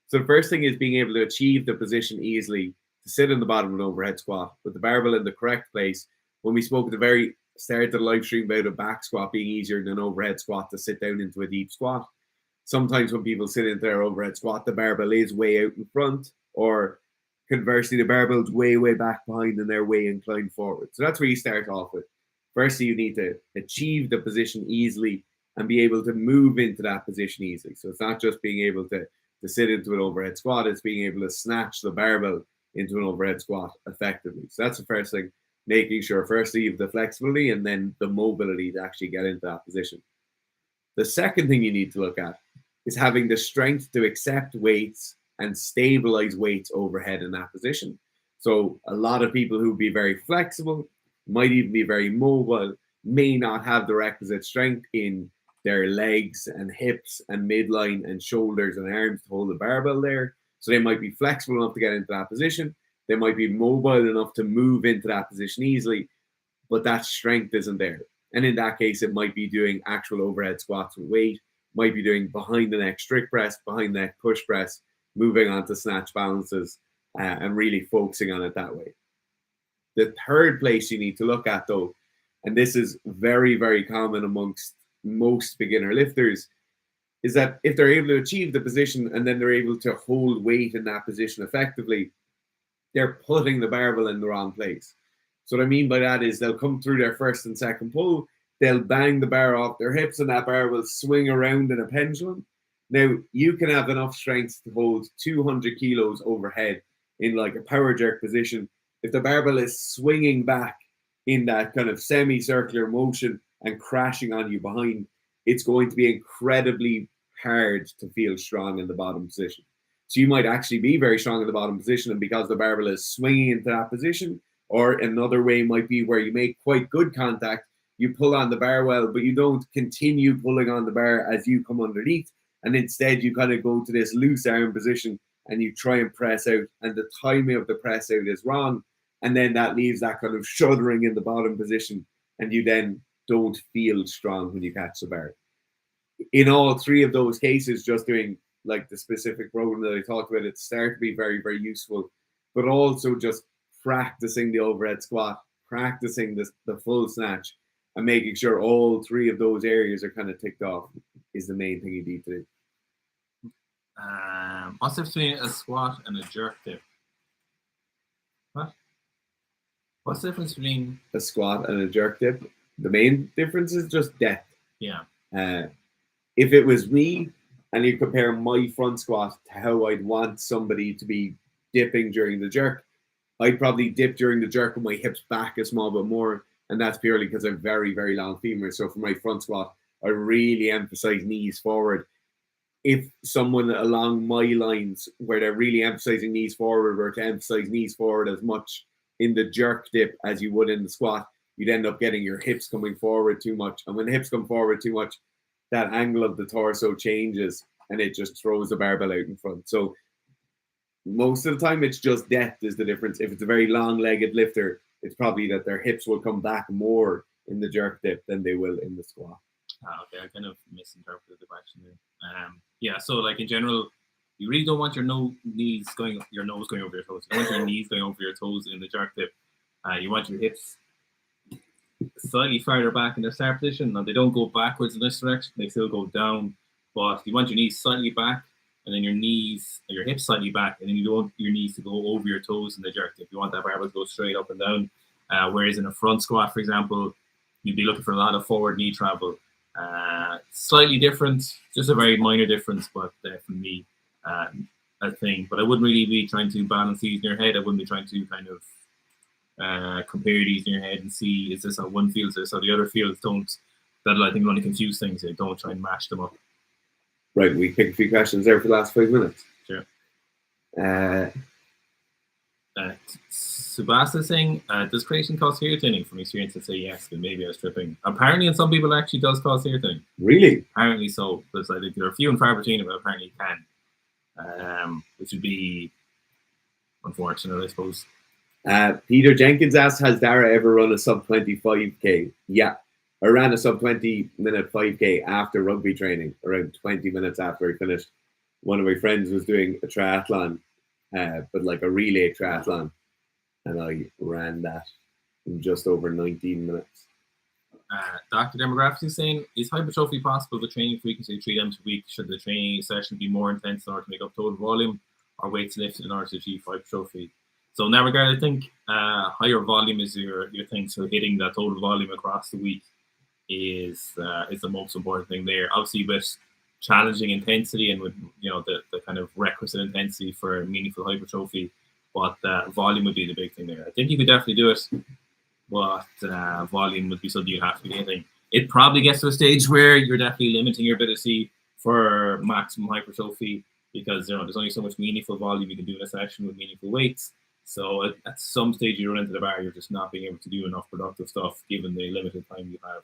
So the first thing is being able to achieve the position easily to sit in the bottom of an overhead squat with the barbell in the correct place. When we spoke at the very start of the live stream about a back squat being easier than an overhead squat to sit down into a deep squat, sometimes when people sit into their overhead squat, the barbell is way out in front, or conversely, the barbell's way, way back behind and they're way inclined forward. So that's where you start off with. Firstly, you need to achieve the position easily and be able to move into that position easily. So it's not just being able to sit into an overhead squat, it's being able to snatch the barbell into an overhead squat effectively. So that's the first thing, making sure firstly you have the flexibility and then the mobility to actually get into that position. The second thing you need to look at is having the strength to accept weights and stabilize weights overhead in that position. So a lot of people who be very flexible, might even be very mobile, may not have the requisite strength in their legs and hips and midline and shoulders and arms to hold the barbell there. So they might be flexible enough to get into that position. They might be mobile enough to move into that position easily, but that strength isn't there. And in that case, it might be doing actual overhead squats with weight, might be doing behind the neck strict press, behind the neck push press, moving on to snatch balances, and really focusing on it that way. The third place you need to look at, though, and this is very, very common amongst most beginner lifters, is that if they're able to achieve the position and then they're able to hold weight in that position effectively, they're putting the barbell in the wrong place. So what I mean by that is they'll come through their first and second pull, they'll bang the bar off their hips and that bar will swing around in a pendulum. Now, you can have enough strength to hold 200 kilos overhead in like a power jerk position. If the barbell is swinging back in that kind of semicircular motion and crashing on you behind, it's going to be incredibly hard to feel strong in the bottom position. So you might actually be very strong in the bottom position, and because the barbell is swinging into that position, or another way might be where you make quite good contact, you pull on the bar well, but you don't continue pulling on the bar as you come underneath, and instead you kind of go to this loose arm position and you try and press out, and the timing of the press out is wrong, and then that leaves that kind of shuddering in the bottom position, and you then don't feel strong when you catch the bar. In all three of those cases, just doing like the specific program that I talked about at the start to be very, very useful, but also just practicing the overhead squat, practicing the full snatch, and making sure all three of those areas are kind of ticked off is the main thing you need to do. What's the difference between a squat and a jerk dip? What? What's the difference between a squat and a jerk dip? The main difference is just depth. Yeah. If it was me and you compare my front squat to how I'd want somebody to be dipping during the jerk, I'd probably dip during the jerk with my hips back a small bit more. And that's purely because I'm very, very long femurs. So for my front squat, I really emphasize knees forward. If someone along my lines where they're really emphasizing knees forward were to emphasize knees forward as much in the jerk dip as you would in the squat, you'd end up getting your hips coming forward too much. And when the hips come forward too much, that angle of the torso changes and it just throws the barbell out in front. So most of the time it's just depth is the difference. If it's a very long-legged lifter, it's probably that their hips will come back more in the jerk dip than they will in the squat. Okay, I kind of misinterpreted the question there. Yeah, so like in general, you really don't want your nose going over your toes. You want your knees going over your toes in the jerk dip. You want your hips slightly farther back in their start position. Now they don't go backwards in this direction; they still go down. But you want your knees slightly back, and then your hips slightly back, and then you don't want your knees to go over your toes in the jerk dip. You want that barbell to go straight up and down. Whereas in a front squat, for example, you'd be looking for a lot of forward knee travel. Slightly different, just a very minor difference, but definitely a thing. But I wouldn't really be trying to balance these in your head. I wouldn't be trying to kind of compare these in your head and see, is this how one feels, this how the other feels. That'll, I think, only confuse things. Don't try and mash them up. Right, we pick a few questions there for the last 5 minutes. Sure. Subasa saying, does creatine cause hair thinning? From experience, I say yes, but maybe I was tripping. Apparently, in some people, it actually does cause hair thinning. Really? Apparently so. Because I think there are few and far between, but apparently it can. Which would be unfortunate, I suppose. Peter Jenkins asks, has Dara ever run a sub 25k? Yeah. I ran a sub 20-minute 5k after rugby training, around 20 minutes after I finished. One of my friends was doing a triathlon, but like a relay triathlon, and I ran that in just over 19 minutes. Dr. Demographics is saying, is hypertrophy possible with training frequency 3 times a week? Should the training session be more intense in order to make up total volume, or weights lifted in order to achieve hypertrophy? So in that regard, I think higher volume is your thing. So hitting that total volume across the week is the most important thing there. Obviously, with challenging intensity and with the kind of requisite intensity for meaningful hypertrophy, but volume would be the big thing there. I think you could definitely do it, but volume would be something you have to be hitting. It probably gets to a stage where you're definitely limiting your ability for maximum hypertrophy, because there's only so much meaningful volume you can do in a session with meaningful weights. So at some stage you run into the bar, you're just not being able to do enough productive stuff given the limited time you have.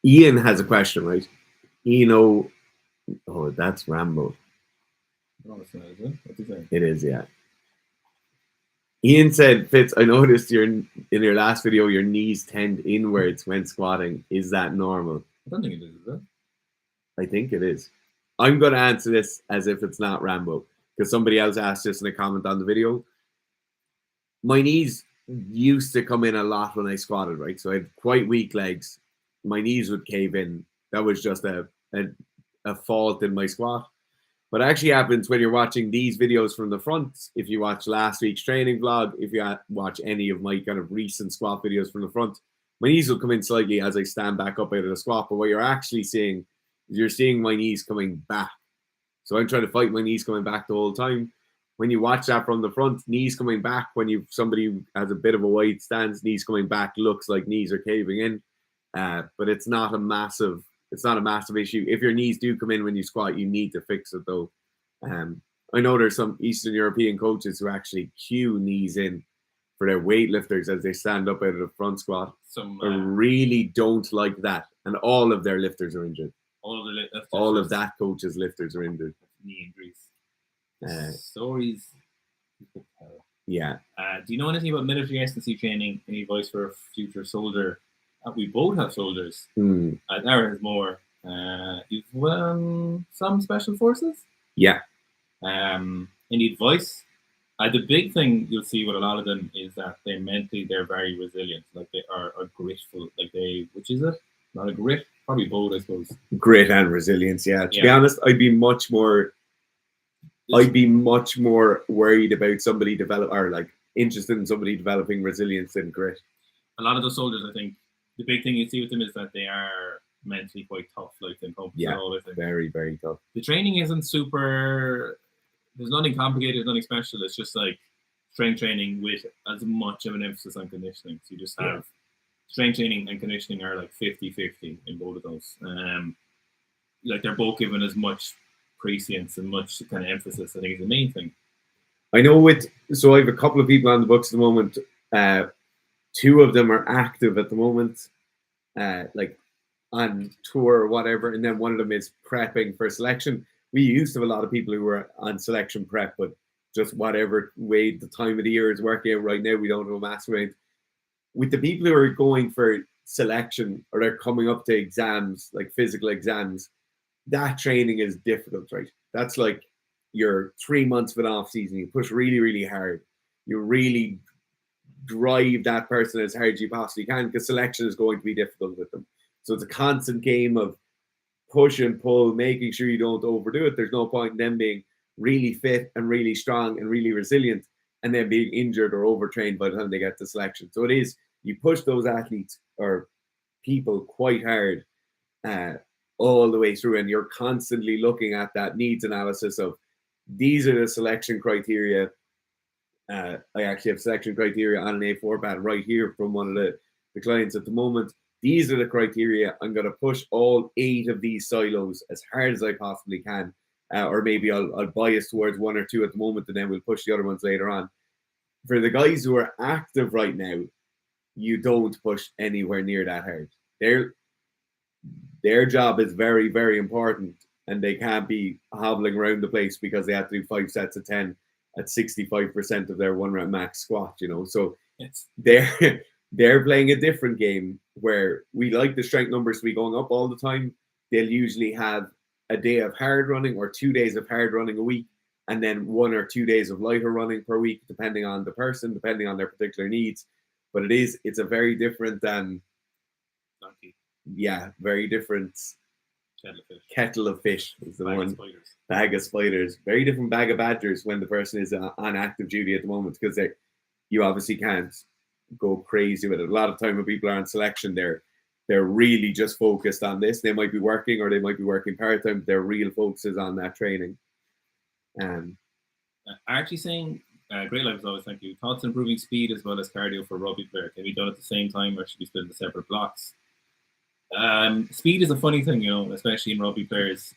Ian has a question, right? Ian, that's Rambo. No, it's not, is it? What's he saying? It is, yeah. Ian said, Fitz, I noticed in your last video, your knees tend inwards when squatting. Is that normal? I don't think it is it? I think it is. I'm going to answer this as if it's not Rambo, because somebody else asked this in a comment on the video. My knees used to come in a lot when I squatted, right? So I had quite weak legs. My knees would cave in. That was just a fault in my squat. But it actually happens when you're watching these videos from the front. If you watch last week's training vlog, if you watch any of my kind of recent squat videos from the front, my knees will come in slightly as I stand back up out of the squat. But what you're actually seeing is you're seeing my knees coming back. So I'm trying to fight my knees coming back the whole time. When you watch that from the front, knees coming back, when somebody who has a bit of a wide stance, knees coming back looks like knees are caving in. But it's not a massive issue. If your knees do come in when you squat, you need to fix it though. I know there's some Eastern European coaches who actually cue knees in for their weightlifters as they stand up out of the front squat. I really don't like that. And all of their lifters are injured. All of that coach's lifters are injured. Knee injuries. Stories. Yeah. Do you know anything about military S&C training? Any advice for a future soldier? We both have soldiers. Dara has more. You've some special forces? Yeah. Any advice? The big thing you'll see with a lot of them is that they're very resilient. Like they are gritful. Which is it? Not a grit. Probably both, I suppose. Grit and resilience, yeah. To be honest, I'd be much more worried about somebody interested in somebody developing resilience than grit. A lot of those soldiers, I think, the big thing you see with them is that they are mentally quite tough, like in competition. Yeah, very, very tough. The training isn't super. There's nothing complicated, nothing special. It's just like strength training with as much of an emphasis on conditioning. So you just have strength training and conditioning are like 50-50 in both of those. Like they're both given as much prescience and much kind of emphasis. I think is the main thing. I know so I have a couple of people on the books at the moment. Two of them are active at the moment. Like on tour or whatever, and then one of them is prepping for selection. We used to have a lot of people who were on selection prep, but just whatever way the time of the year is working out right now, we don't have a massive amount. With the people who are going for selection or they're coming up to exams, like physical exams, that training is difficult, right? That's like your 3 months of an off season. You push really, really hard. You really drive that person as hard as you possibly can because selection is going to be difficult with them. So it's a constant game of push and pull, making sure you don't overdo it. There's no point in them being really fit and really strong and really resilient and then being injured or overtrained by the time they get to selection. So it is, you push those athletes or people quite hard all the way through, and you're constantly looking at that needs analysis of these are the selection criteria. I actually have selection criteria on an A4 pad right here from one of the clients at the moment. These are the criteria. I'm going to push all 8 of these silos as hard as I possibly can. Or maybe I'll bias towards 1 or 2 at the moment, and then we'll push the other ones later on. For the guys who are active right now, you don't push anywhere near that hard. Their job is very, very important, and they can't be hobbling around the place because they have to do 5 sets of 10 at 65% of their 1 rep max squat, you know. So Yes. they're playing a different game where we like the strength numbers to be going up all the time. They'll usually have a day of hard running or 2 days of hard running a week, and then 1 or 2 days of lighter running per week, depending on the person, depending on their particular needs. But it's a very different very different kettle of fish is the one. Bag of spiders. Very different bag of badgers when the person is on active duty at the moment, because you obviously can't go crazy with it. A lot of time when people are on selection, they're really just focused on this. They might be working or they might be working part-time, but their real focus is on that training. Archie saying, great life as always, thank you. Thoughts on improving speed as well as cardio for rugby player? Can be done at the same time or should be split into separate blocks? Speed is a funny thing, you know, especially in rugby players.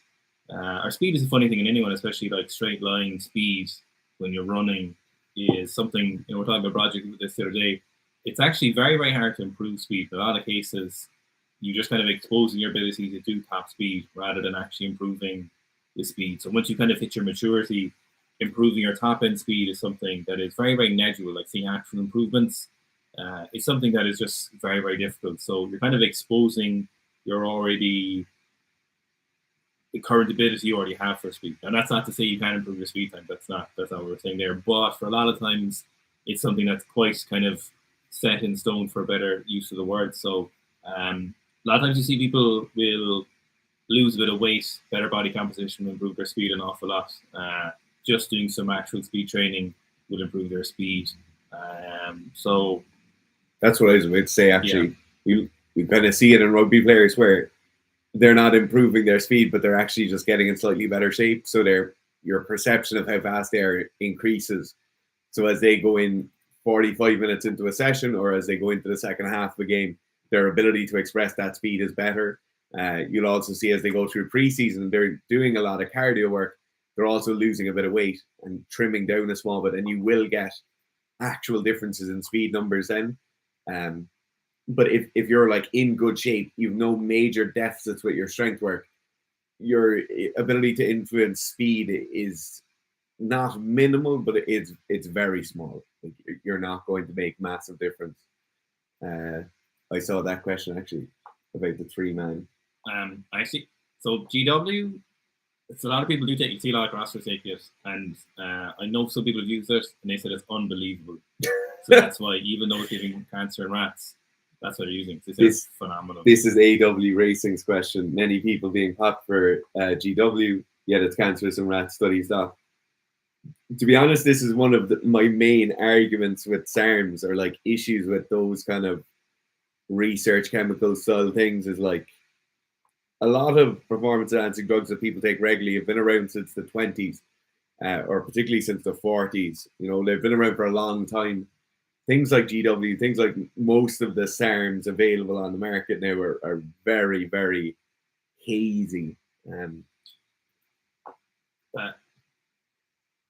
Our speed is a funny thing in anyone, especially like straight line speed when you're running is something, you know, we're talking about project with this the other day. It's actually very, very hard to improve speed. In a lot of cases, you just kind of exposing your ability to do top speed rather than actually improving the speed. So once you kind of hit your maturity, improving your top end speed is something that is very, very negligible, like seeing actual improvements. It's something that is just very, very difficult. So you're kind of exposing your already the current ability you already have for speed. And that's not to say you can't improve your speed time. That's not what we're saying there. But for a lot of times, it's something that's quite kind of set in stone, for a better use of the word. So a lot of times you see people will lose a bit of weight, better body composition, will improve their speed an awful lot. Just doing some actual speed training will improve their speed. So that's what I was about to say, actually. Yeah. We kind of see it in rugby players where they're not improving their speed, but they're actually just getting in slightly better shape. So your perception of how fast they are increases. So as they go in 45 minutes into a session, or as they go into the second half of a game, their ability to express that speed is better. You'll also see as they go through preseason, they're doing a lot of cardio work. They're also losing a bit of weight and trimming down a small bit, and you will get actual differences in speed numbers then. But if you're like in good shape, you've no major deficits with your strength work, your ability to influence speed is not minimal, but it's very small. Like, you're not going to make massive difference. I saw that question actually about the 3-man. I see. So GW, it's a lot of people do take. You see a lot of CrossFit take it, and I know some people have used it, and they said it's unbelievable. So that's why, even though it's giving cancer in rats, that's what they're using. This is phenomenal. This is AW Racing's question. Many people being popped for GW, yet it's cancerous in rats. Studies that. To be honest, this is one of my main arguments with SARMs, or like issues with those kind of research chemical style things, is like a lot of performance enhancing drugs that people take regularly have been around since the 20s, or particularly since the 40s. You know, they've been around for a long time. Things like GW, things like most of the SARMs available on the market now are very, very hazy.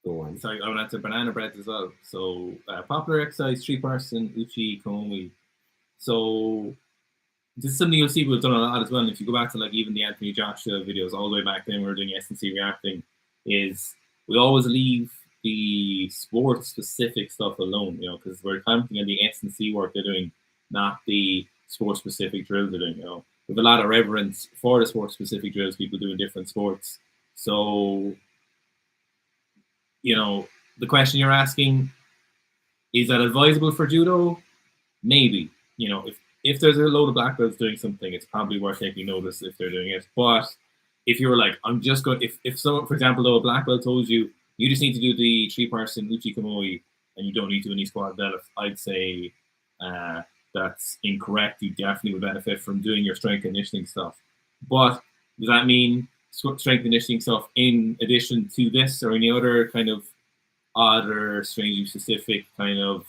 Go on. Sorry, I want to answer banana bread as well. So popular exercise, 3-person Uchi Komi. So this is something you'll see we've done a lot as well. And if you go back to like even the Anthony Joshua videos all the way back then, we were doing S&C reacting, is we always leave the sports specific stuff alone, you know, because we're commenting on the S&C work they're doing, not the sports specific drills they're doing. You know, we have a lot of reverence for the sports specific drills people do in different sports. So, you know, the question you're asking, is that advisable for judo? Maybe. You know, if there's a load of black belts doing something, it's probably worth taking notice if they're doing it. But if you were like, I'm just going, if someone, for example, though a black belt told you, you just need to do the 3-person uchi kamoi and you don't need to do any squat deadlift, I'd say that's incorrect. You definitely would benefit from doing your strength conditioning stuff. But does that mean strength conditioning stuff in addition to this or any other kind of other strangely specific kind of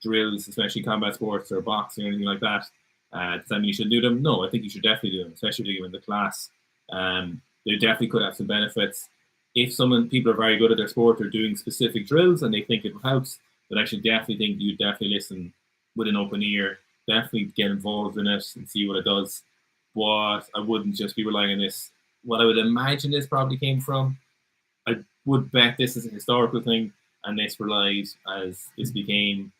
drills, especially combat sports or boxing or anything like that? Does that mean you should do them? No, I think you should definitely do them, especially if you're in the class. They definitely could have some benefits. If people are very good at their sport or doing specific drills and they think it helps, then I should definitely think you definitely listen with an open ear, definitely get involved in it and see what it does. But I wouldn't just be relying on this. What I would imagine this probably came from, I would bet this is a historical thing, and this relies as this became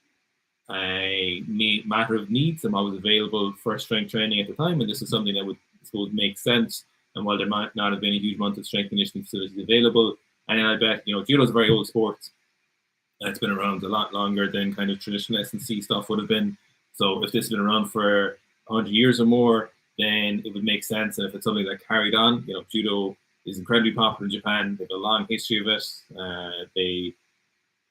a matter of needs and what was available for strength training at the time, and this is something that would, I suppose, make sense. And while there might not have been a huge amount of strength conditioning facilities available, and I bet, you know, judo is a very old sport. It's been around a lot longer than kind of traditional S&C stuff would have been. So if this has been around for 100 years or more, then it would make sense. And if it's something that carried on, you know, judo is incredibly popular in Japan. They have a long history of it. They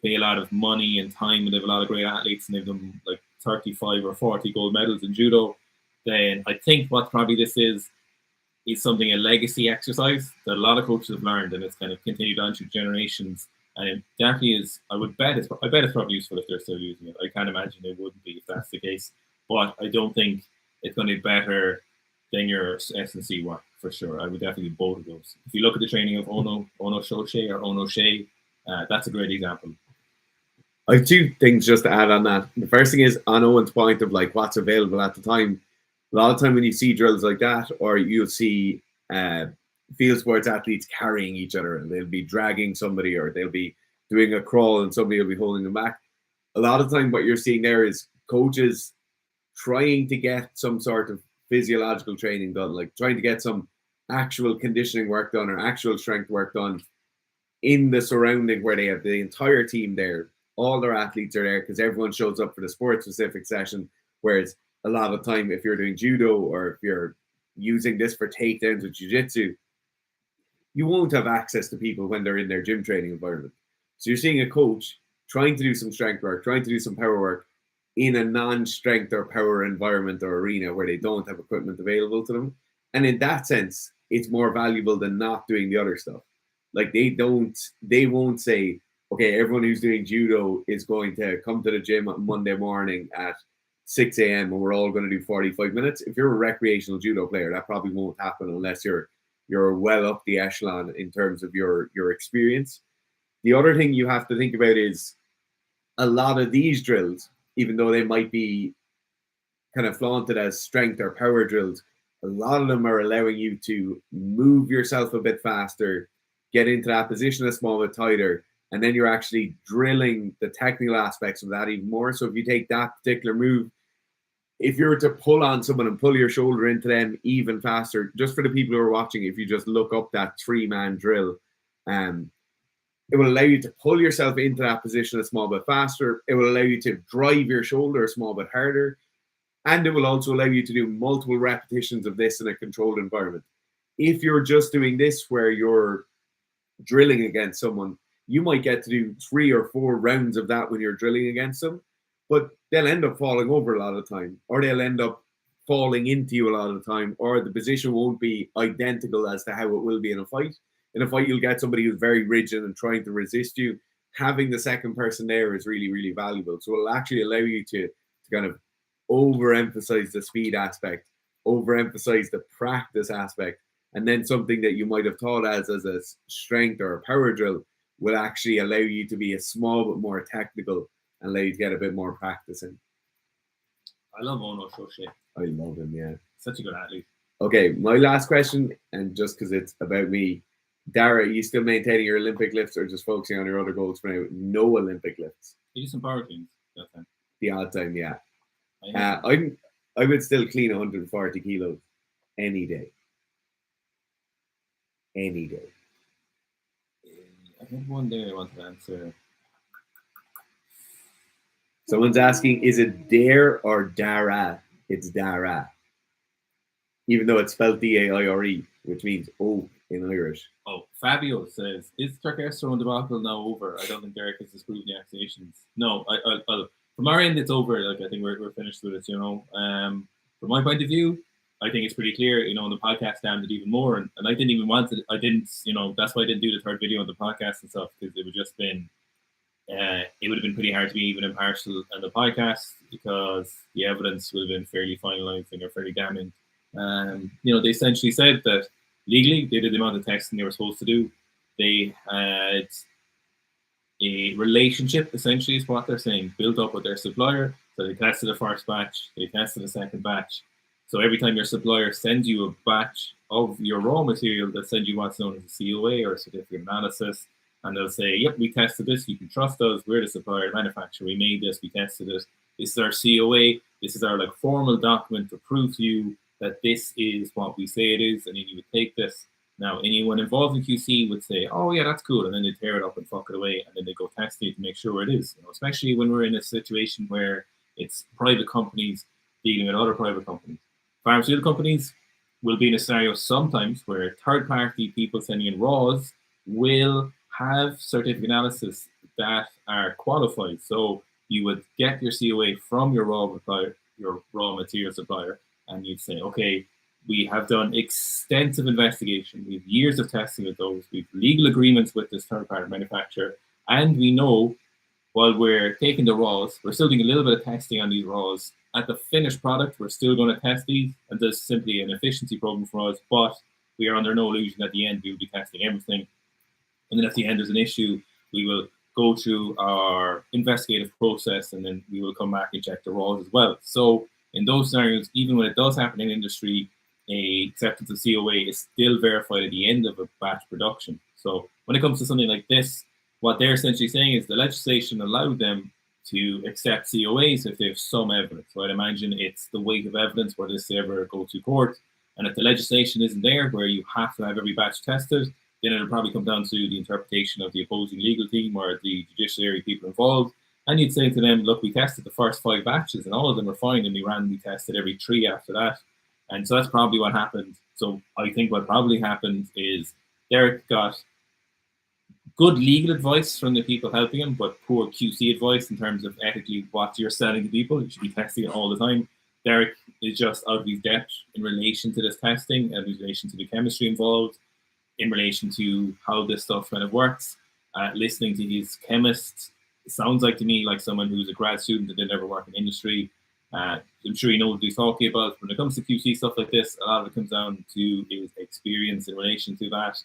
pay a lot of money and time, and they have a lot of great athletes, and they've done like 35 or 40 gold medals in judo. Then I think what probably this is something, a legacy exercise that a lot of coaches have learned, and it's kind of continued on through generations. And it definitely is. I bet it's probably useful if they're still using it. I can't imagine they wouldn't be if that's the case. But I don't think it's going to be better than your S&C work for sure. I would definitely do both of those. If you look at the training of Ono Shoshe or Ono Shea, that's a great example. I have two things just to add on that. The first thing is on Owen's point of like what's available at the time. A lot of time when you see drills like that, or you'll see field sports athletes carrying each other, and they'll be dragging somebody, or they'll be doing a crawl and somebody will be holding them back. A lot of time what you're seeing there is coaches trying to get some sort of physiological training done, like trying to get some actual conditioning work done or actual strength work done in the surrounding where they have the entire team there. All their athletes are there because everyone shows up for the sport-specific session, whereas a lot of time, if you're doing judo or if you're using this for takedowns with jiu-jitsu, you won't have access to people when they're in their gym training environment. So you're seeing a coach trying to do some strength work, trying to do some power work in a non-strength or power environment or arena where they don't have equipment available to them. And in that sense, it's more valuable than not doing the other stuff. Like they won't say, okay, everyone who's doing judo is going to come to the gym on Monday morning at 6 a.m. and we're all going to do 45 minutes. If you're a recreational judo player, that probably won't happen unless you're well up the echelon in terms of your experience. The other thing you have to think about is a lot of these drills, even though they might be kind of flaunted as strength or power drills, a lot of them are allowing you to move yourself a bit faster, get into that position a small bit tighter, and then you're actually drilling the technical aspects of that even more. So if you take that particular move, if you were to pull on someone and pull your shoulder into them even faster, just for the people who are watching, if you just look up that 3-man drill, it will allow you to pull yourself into that position a small bit faster. It will allow you to drive your shoulder a small bit harder. And it will also allow you to do multiple repetitions of this in a controlled environment. If you're just doing this where you're drilling against someone, you might get to do 3 or 4 rounds of that when you're drilling against them, but they'll end up falling over a lot of the time, or they'll end up falling into you a lot of the time, or the position won't be identical as to how it will be in a fight. In a fight, you'll get somebody who's very rigid and trying to resist you. Having the second person there is really, really valuable. So it'll actually allow you to kind of overemphasize the speed aspect, overemphasize the practice aspect, and then something that you might have thought as a strength or a power drill will actually allow you to be a small bit more technical and allow you to get a bit more practice in. I love Ono Shoshe. I love him, yeah. Such a good athlete. Okay, my last question, and just because it's about me, Dara, are you still maintaining your Olympic lifts or just focusing on your other goals for now? No Olympic lifts. You do some power cleans that time. The odd time, yeah. I would still clean 140 kilos any day. Any day. I had one there I wanted to answer. Someone's asking, is it Dare or Dara? It's Dara. Even though it's spelled D-A-I-R-E, which means O in Irish. Oh, Fabio says, is testosterone debacle now over? I don't think Derek has disproved the accusations. No, from our end, it's over. Like, I think we're finished with it, you know. From my point of view, I think it's pretty clear, you know, the podcast damned it even more. And I didn't even want it. I didn't, you know, that's why I didn't do the third video on the podcast and stuff, because it would just been, it would have been pretty hard to be even impartial on the podcast because the evidence would have been fairly finalizing or fairly damning. You know, they essentially said that legally they did the amount of testing they were supposed to do. They had a relationship, essentially, is what they're saying, built up with their supplier. So they tested the first batch, they tested the second batch. So every time your supplier sends you a batch of your raw material, they'll send you what's known as a COA or a certificate of analysis. And they'll say, yep, we tested this, you can trust us, we're the supplier, manufacturer, we made this, we tested it. This is our COA, this is our like formal document to prove to you that this is what we say it is, and then you would take this. Now, anyone involved in QC would say, oh yeah, that's cool, and then they tear it up and fuck it away, and then they go test it to make sure it is. You know, especially when we're in a situation where it's private companies dealing with other private companies. Pharmaceutical companies will be in a scenario sometimes where third-party people sending in raws will have certificate analysis that are qualified. So you would get your COA from your raw material supplier, and you'd say, okay, we have done extensive investigation. We have years of testing with those. We have legal agreements with this third-party manufacturer, and we know while we're taking the raws, we're still doing a little bit of testing on these raws. At the finished product, we're still going to test these, and there's simply an efficiency problem for us, but we are under no illusion at the end we will be testing everything. And then at the end there's an issue, we will go through our investigative process, and then we will come back and check the raws as well. So in those scenarios, even when it does happen in industry, a acceptance of COA is still verified at the end of a batch production. So when it comes to something like this, what they're essentially saying is the legislation allowed them to accept COAs if they have some evidence. So I'd imagine it's the weight of evidence where this ever go to court. And if the legislation isn't there where you have to have every batch tested, then it'll probably come down to the interpretation of the opposing legal team or the judiciary people involved. And you'd say to them, look, we tested the first 5 batches and all of them were fine, and we randomly tested every 3 after that. And so that's probably what happened. So I think what probably happened is Derek got good legal advice from the people helping him, but poor QC advice in terms of ethically what you're selling to people. You should be testing it all the time. Derek is just out of his depth in relation to this testing and in relation to the chemistry involved, in relation to how this stuff kind of works. Listening to his chemists, it sounds like to me like someone who's a grad student that did never work in industry. I'm sure he knows what he's talking about. When it comes to QC stuff like this, a lot of it comes down to his experience in relation to that.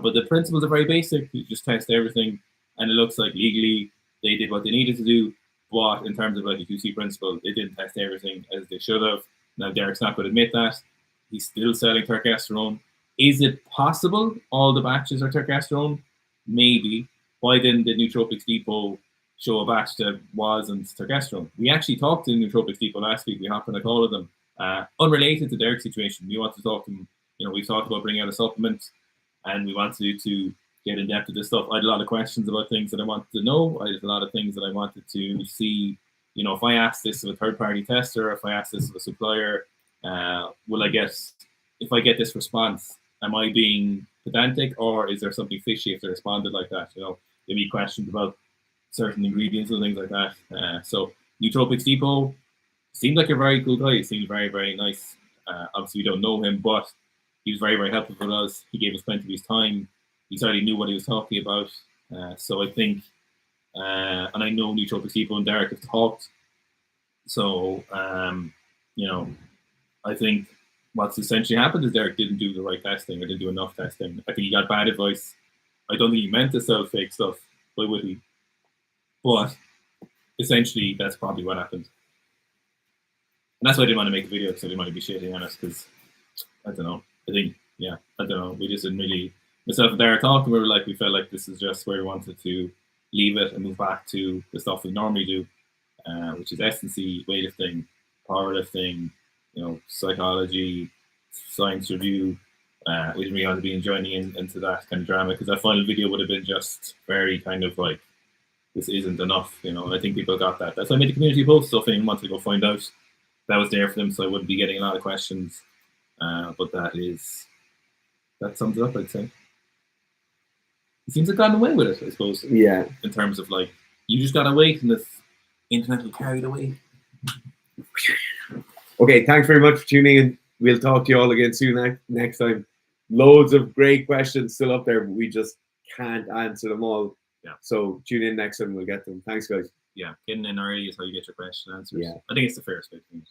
But the principles are very basic. You just test everything, and it looks like legally they did what they needed to do. But in terms of like the QC principle, they didn't test everything as they should have. Now Derek's not going to admit that. He's still selling testosterone. Is it possible all the batches are testosterone? Maybe. Why didn't the Nootropics Depot show a batch that wasn't testosterone? We actually talked to Nootropics Depot last week. We hopped on a call with them. Unrelated to Derek's situation. We want to talk to them. You know, we talked about bringing out a supplement, and we wanted to get in depth with this stuff. I had a lot of questions about things that I wanted to know. I had a lot of things that I wanted to see. You know, if I ask this of a third-party tester, if I ask this of a supplier, will I get, if I get this response, am I being pedantic, or is there something fishy if they responded like that? You know, there'd be questions about certain ingredients and things like that. So Nootropics Depot seemed like a very cool guy. He seemed very, very nice. Obviously, we don't know him, but he was very, very helpful with us. He gave us plenty of his time. He certainly knew what he was talking about. So I think, and I know Nootropics Depot and Derek have talked. So, you know, I think what's essentially happened is Derek didn't do the right testing or didn't do enough testing. I think he got bad advice. I don't think he meant to sell fake stuff. Why would he? But essentially, that's probably what happened. that's why I didn't want to make a video, because I didn't want to be shitting on us, because I don't know. I don't know. We just didn't really, myself and Dara talking, we were like, we felt like this is just where we wanted to leave it and move back to the stuff we normally do, which is S&C, weightlifting, powerlifting, psychology, science review. We didn't really want to be joining into that kind of drama, because that final video would have been just very kind of like, this isn't enough, and I think people got that. That's why I made the community post, so if anyone wanted to go find out, that was there for them, so I wouldn't be getting a lot of questions. But that sums it up, I'd say. It seems to have gotten away with it, I suppose. Yeah. In terms of like, you just gotta wait, and the internet will carry it away. Okay, thanks very much for tuning in. We'll talk to you all again soon next time. Loads of great questions still up there, but we just can't answer them all. Yeah. So tune in next time, we'll get them. Thanks, guys. Yeah, getting in early is how you get your question answers. Yeah. I think it's the fairest way to do it.